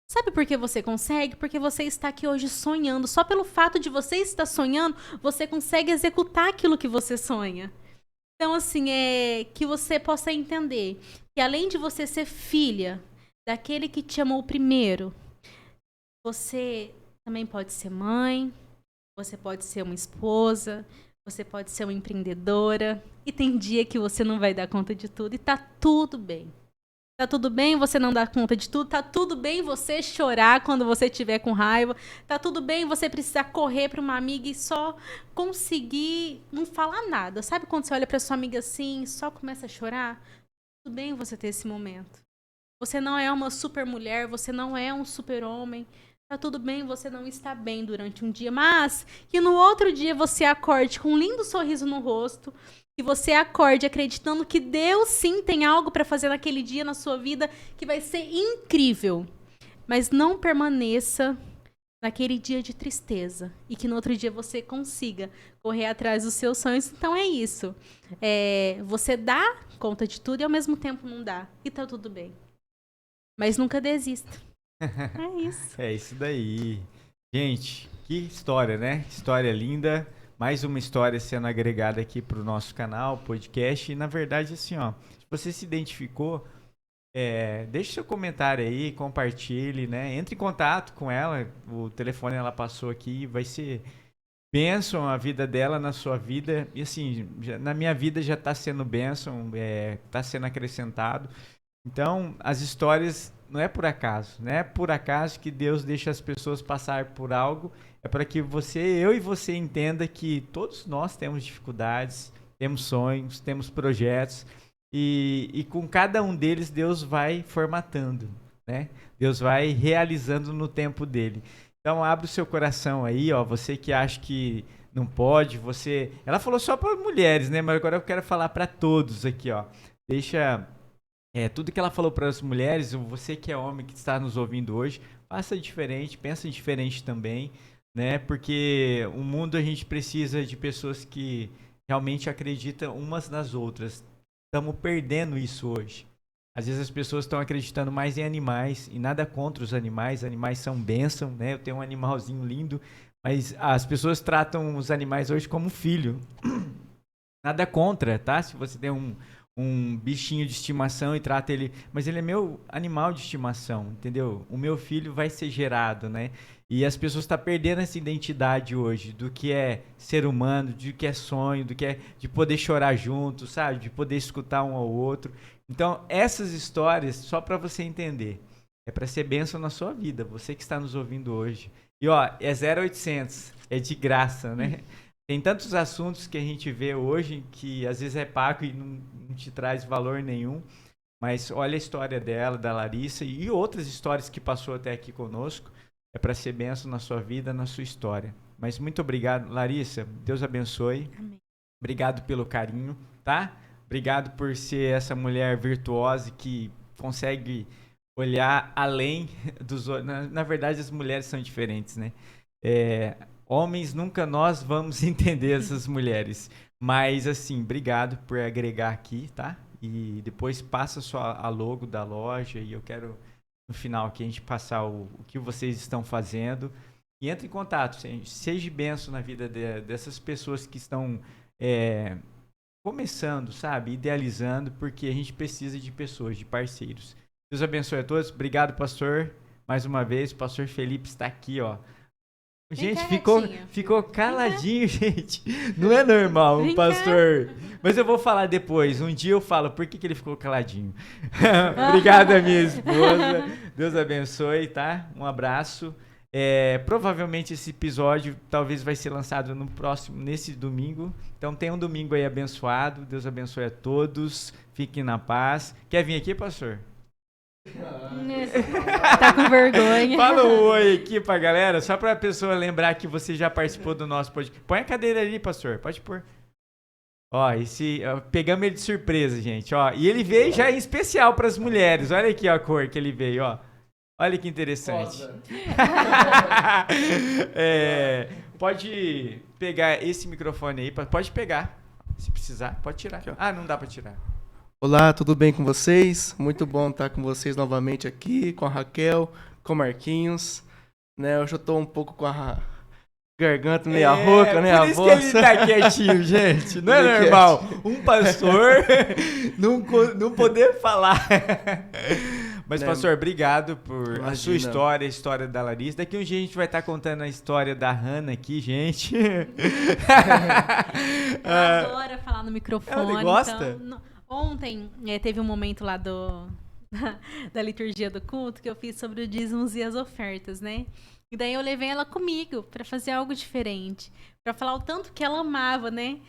Sabe por que você consegue? Porque você está aqui hoje sonhando. Só pelo fato de você estar sonhando, você consegue executar aquilo que você sonha. Então, assim, que você possa entender que além de você ser filha daquele que te amou primeiro, você também pode ser mãe, você pode ser uma esposa, você pode ser uma empreendedora. E tem dia que você não vai dar conta de tudo e tá tudo bem. Tá tudo bem você não dar conta de tudo, tá tudo bem você chorar quando você estiver com raiva, tá tudo bem você precisar correr para uma amiga e só conseguir não falar nada. Sabe quando você olha para sua amiga assim e só começa a chorar? Tudo bem você ter esse momento. Você não é uma super mulher, você não é um super homem. Tá tudo bem você não estar bem durante um dia, mas que no outro dia você acorde com um lindo sorriso no rosto, que você acorde acreditando que Deus sim tem algo para fazer naquele dia na sua vida que vai ser incrível. Mas não permaneça naquele dia de tristeza e que no outro dia você consiga correr atrás dos seus sonhos. Então é isso. Você dá conta de tudo e ao mesmo tempo não dá. E tá tudo bem. Mas nunca desista. É isso. É isso daí. Gente, que história, né? História linda. Mais uma história sendo agregada aqui para o nosso canal, podcast. E, na verdade, assim, ó, se você se identificou, deixe seu comentário aí, compartilhe, né? Entre em contato com ela. O telefone ela passou aqui. Vai ser bênção a vida dela na sua vida. E, assim, na minha vida já está sendo bênção, está sendo acrescentado. Então, as histórias não é por acaso, né? É por acaso que Deus deixa as pessoas passar por algo. É para que eu e você entenda que todos nós temos dificuldades, temos sonhos, temos projetos e com cada um deles Deus vai formatando, né? Deus vai realizando no tempo dele. Então abre o seu coração aí, ó, você que acha que não pode, ela falou só para mulheres, né? Mas agora eu quero falar para todos aqui, ó. Deixa tudo que ela falou para as mulheres, você que é homem que está nos ouvindo hoje, faça diferente, pensa diferente também, né? Porque o mundo a gente precisa de pessoas que realmente acreditam umas nas outras. Estamos perdendo isso hoje. Às vezes as pessoas estão acreditando mais em animais e nada contra os animais são bênção, né? Eu tenho um animalzinho lindo, mas as pessoas tratam os animais hoje como filho. Nada contra, tá? Se você tem um bichinho de estimação e trata ele... Mas ele é meu animal de estimação, entendeu? O meu filho vai ser gerado, né? E as pessoas estão perdendo essa identidade hoje do que é ser humano, do que é sonho, do que é de poder chorar junto, sabe? De poder escutar um ao outro. Então, essas histórias, só para você entender, é para ser bênção na sua vida, você que está nos ouvindo hoje. E, ó, é 0800, é de graça, né? Tem tantos assuntos que a gente vê hoje que às vezes é pago e não te traz valor nenhum. Mas olha a história dela, da Larissa e outras histórias que passou até aqui conosco. É para ser bênção na sua vida, na sua história. Mas muito obrigado, Larissa. Deus abençoe. Amém. Obrigado pelo carinho, tá? Obrigado por ser essa mulher virtuosa que consegue olhar além dos outros. Na verdade, as mulheres são diferentes, né? homens, nunca nós vamos entender essas mulheres. Mas, assim, obrigado por agregar aqui, tá? E depois passa a logo da loja e eu quero, no final aqui, a gente passar o que vocês estão fazendo. E entre em contato, seja bênção na vida dessas pessoas que estão começando, sabe? Idealizando, porque a gente precisa de pessoas, de parceiros. Deus abençoe a todos. Obrigado, pastor. Mais uma vez, o pastor Felipe está aqui, ó. Gente, ficou caladinho, gente. Não é normal um pastor. Mas eu vou falar depois. Um dia eu falo por que ele ficou caladinho. Obrigado, a minha esposa. Deus abençoe, tá? Um abraço. Provavelmente esse episódio talvez vai ser lançado nesse domingo. Então tenha um domingo aí abençoado. Deus abençoe a todos. Fiquem na paz. Quer vir aqui, pastor? Tá com vergonha. Fala um oi aqui pra galera, só pra pessoa lembrar que você já participou do nosso podcast. Põe a cadeira ali, pastor, pode pôr. Ó, pegamos ele de surpresa, gente, ó. E ele veio já em especial pras mulheres. Olha aqui ó, a cor que ele veio, ó. Olha que interessante. Pode pegar esse microfone aí, pode pegar, se precisar, pode tirar. Ah, não dá pra tirar. Olá, tudo bem com vocês? Muito bom estar com vocês novamente aqui, com a Raquel, com o Marquinhos. Né, hoje eu tô um pouco com a garganta meio rouca, né? Por isso que ele tá quietinho, gente. Não é normal um pastor não poder falar. Mas, pastor, obrigado por a sua história, a história da Larissa. Daqui um dia a gente vai estar contando a história da Hannah aqui, gente. Ela adora falar no microfone. Ela gosta? Então, ontem teve um momento lá da liturgia do culto que eu fiz sobre os dízimos e as ofertas, né? E daí eu levei ela comigo para fazer algo diferente, para falar o tanto que ela amava, né?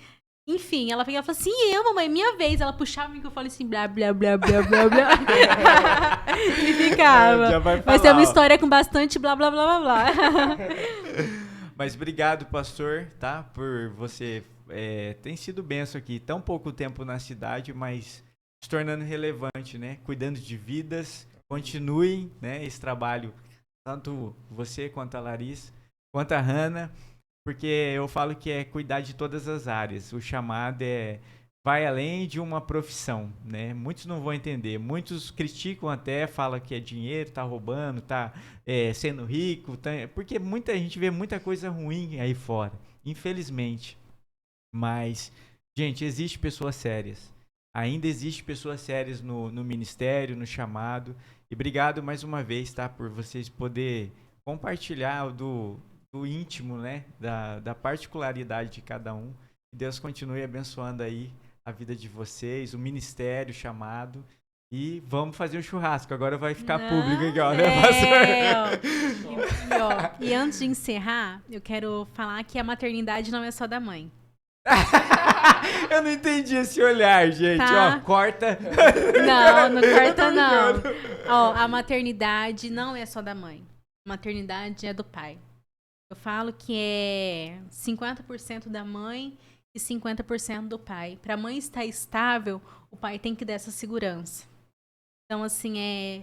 Enfim, ela pegava e falava assim, mamãe, minha vez. Ela puxava o microfone assim, blá, blá, blá, blá, blá, blá. E ficava. Vai ser uma história com bastante blá, blá, blá, blá, blá. Mas obrigado, pastor, tá? Por você tem sido bênção aqui. Tão pouco tempo na cidade, mas se tornando relevante, né? Cuidando de vidas. Continuem, né? Esse trabalho, tanto você quanto a Larissa, quanto a Hannah. Porque eu falo que é cuidar de todas as áreas. O chamado vai além de uma profissão, né? Muitos não vão entender. Muitos criticam até, falam que é dinheiro, tá roubando, tá sendo rico. Porque muita gente vê muita coisa ruim aí fora, infelizmente. Mas, gente, existe pessoas sérias. Ainda existe pessoas sérias no ministério, no chamado. E obrigado mais uma vez, tá? Por vocês poderem compartilhar do íntimo, né? Da particularidade de cada um. Que Deus continue abençoando aí a vida de vocês, o ministério, o chamado. E vamos fazer um churrasco. Agora vai ficar público aqui, ó, né, pastor? E antes de encerrar, eu quero falar que a maternidade não é só da mãe. Eu não entendi esse olhar, gente. Tá. Ó, corta. Não corta, não. Ó, a maternidade não é só da mãe. A maternidade é do pai. Eu falo que é 50% da mãe e 50% do pai. Para a mãe estar estável, o pai tem que dar essa segurança. Então, assim,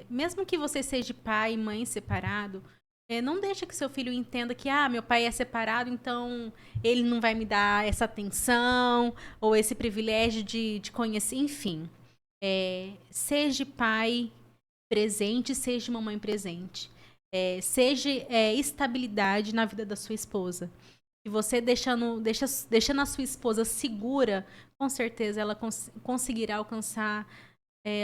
mesmo que você seja pai e mãe separado, não deixa que seu filho entenda que, meu pai é separado, então ele não vai me dar essa atenção ou esse privilégio de conhecer. Enfim, seja pai presente, seja mamãe presente. Seja estabilidade na vida da sua esposa. E você deixando a sua esposa segura, com certeza ela conseguirá alcançar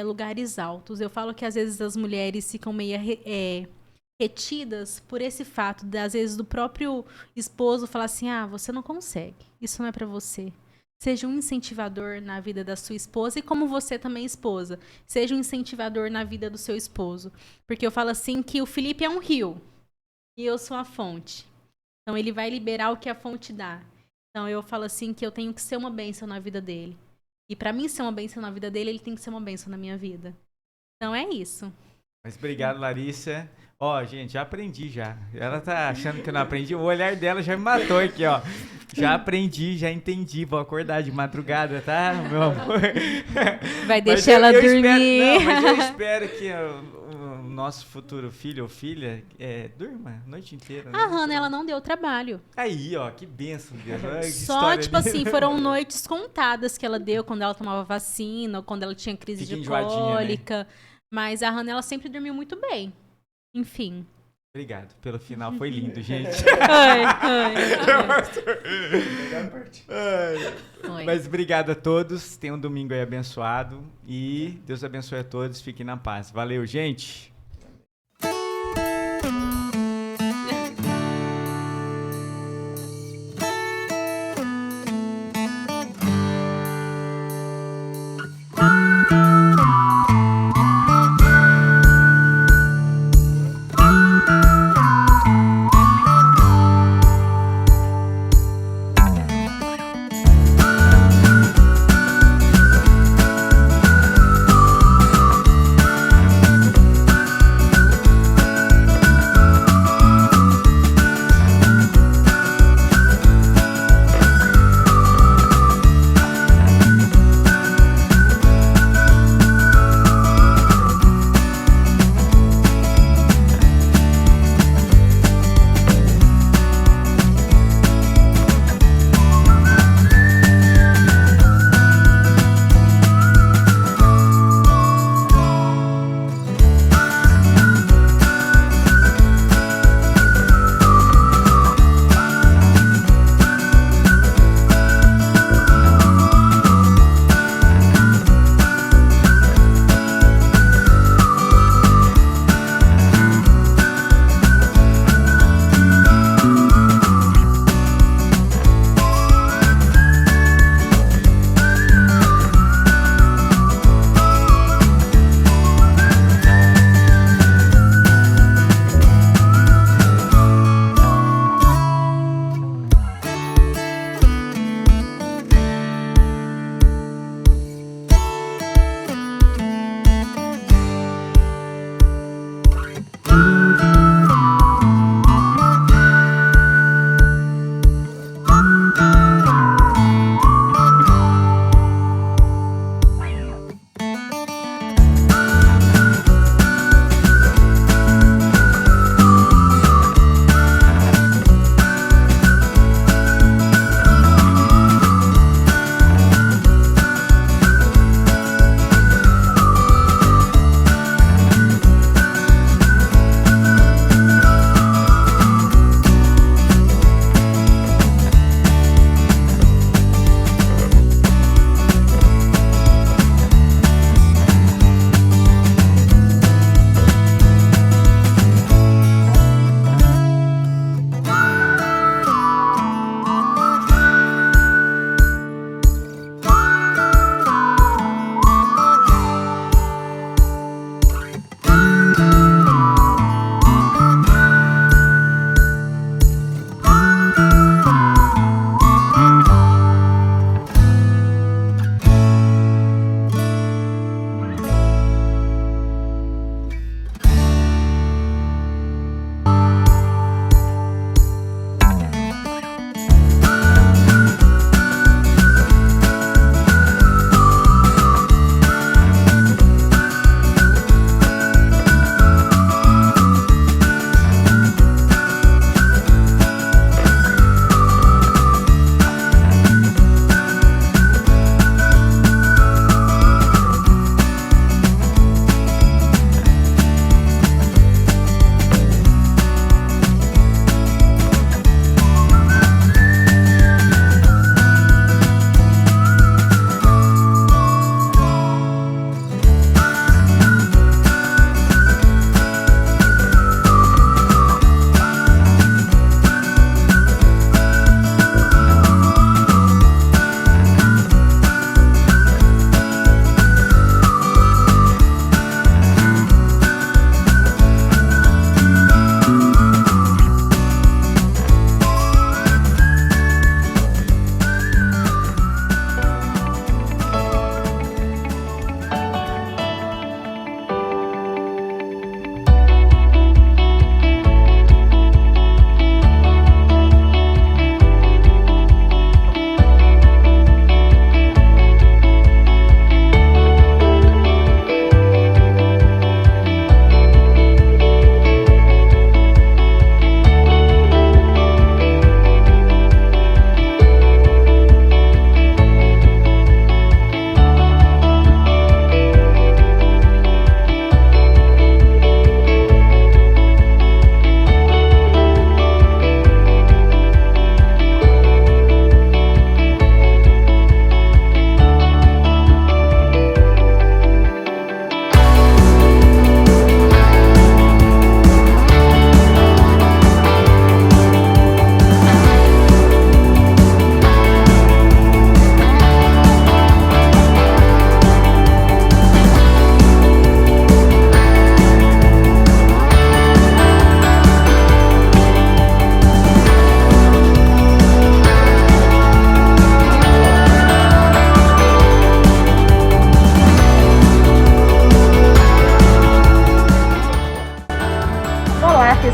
lugares altos. Eu falo que às vezes as mulheres ficam meio retidas por esse fato, às vezes do próprio esposo falar assim, você não consegue, isso não é para você. Seja um incentivador na vida da sua esposa e como você também, esposa, seja um incentivador na vida do seu esposo. Porque eu falo assim que o Felipe é um rio e eu sou a fonte. Então, ele vai liberar o que a fonte dá. Então, eu falo assim que eu tenho que ser uma bênção na vida dele. E para mim ser uma bênção na vida dele, ele tem que ser uma bênção na minha vida. Então, é isso. Mas obrigado, Larissa. Ó, gente, já aprendi já. Ela tá achando que eu não aprendi. O olhar dela já me matou aqui, ó. Já aprendi, já entendi. Vou acordar de madrugada, tá, meu amor? Vai deixar ela dormir. Mas eu espero que nosso futuro filho ou filha durma a noite inteira. Né? A Hannah, ela não deu trabalho. Aí, ó, que benção, Deus. Olha que Só, história tipo linda. assim, foram noites contadas que ela deu quando ela tomava vacina, ou quando ela tinha crise Fica de enjoadinha, né? cólica. Mas a Hannah, ela sempre dormiu muito bem. Enfim. Obrigado pelo final, foi lindo, gente. Foi. Mas obrigado a todos, tenham um domingo aí abençoado e Deus abençoe a todos, fiquem na paz. Valeu, gente!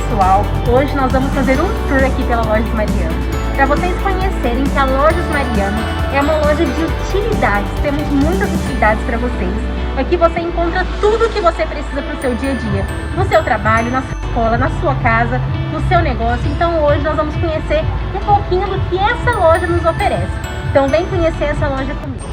pessoal, hoje nós vamos fazer um tour aqui pela Lojas Mariano, para vocês conhecerem que a Lojas Mariano é uma loja de utilidades. Temos muitas utilidades para vocês. Aqui você encontra tudo o que você precisa para o seu dia a dia, no seu trabalho, na sua escola, na sua casa, no seu negócio. Então hoje nós vamos conhecer um pouquinho do que essa loja nos oferece. Então vem conhecer essa loja comigo.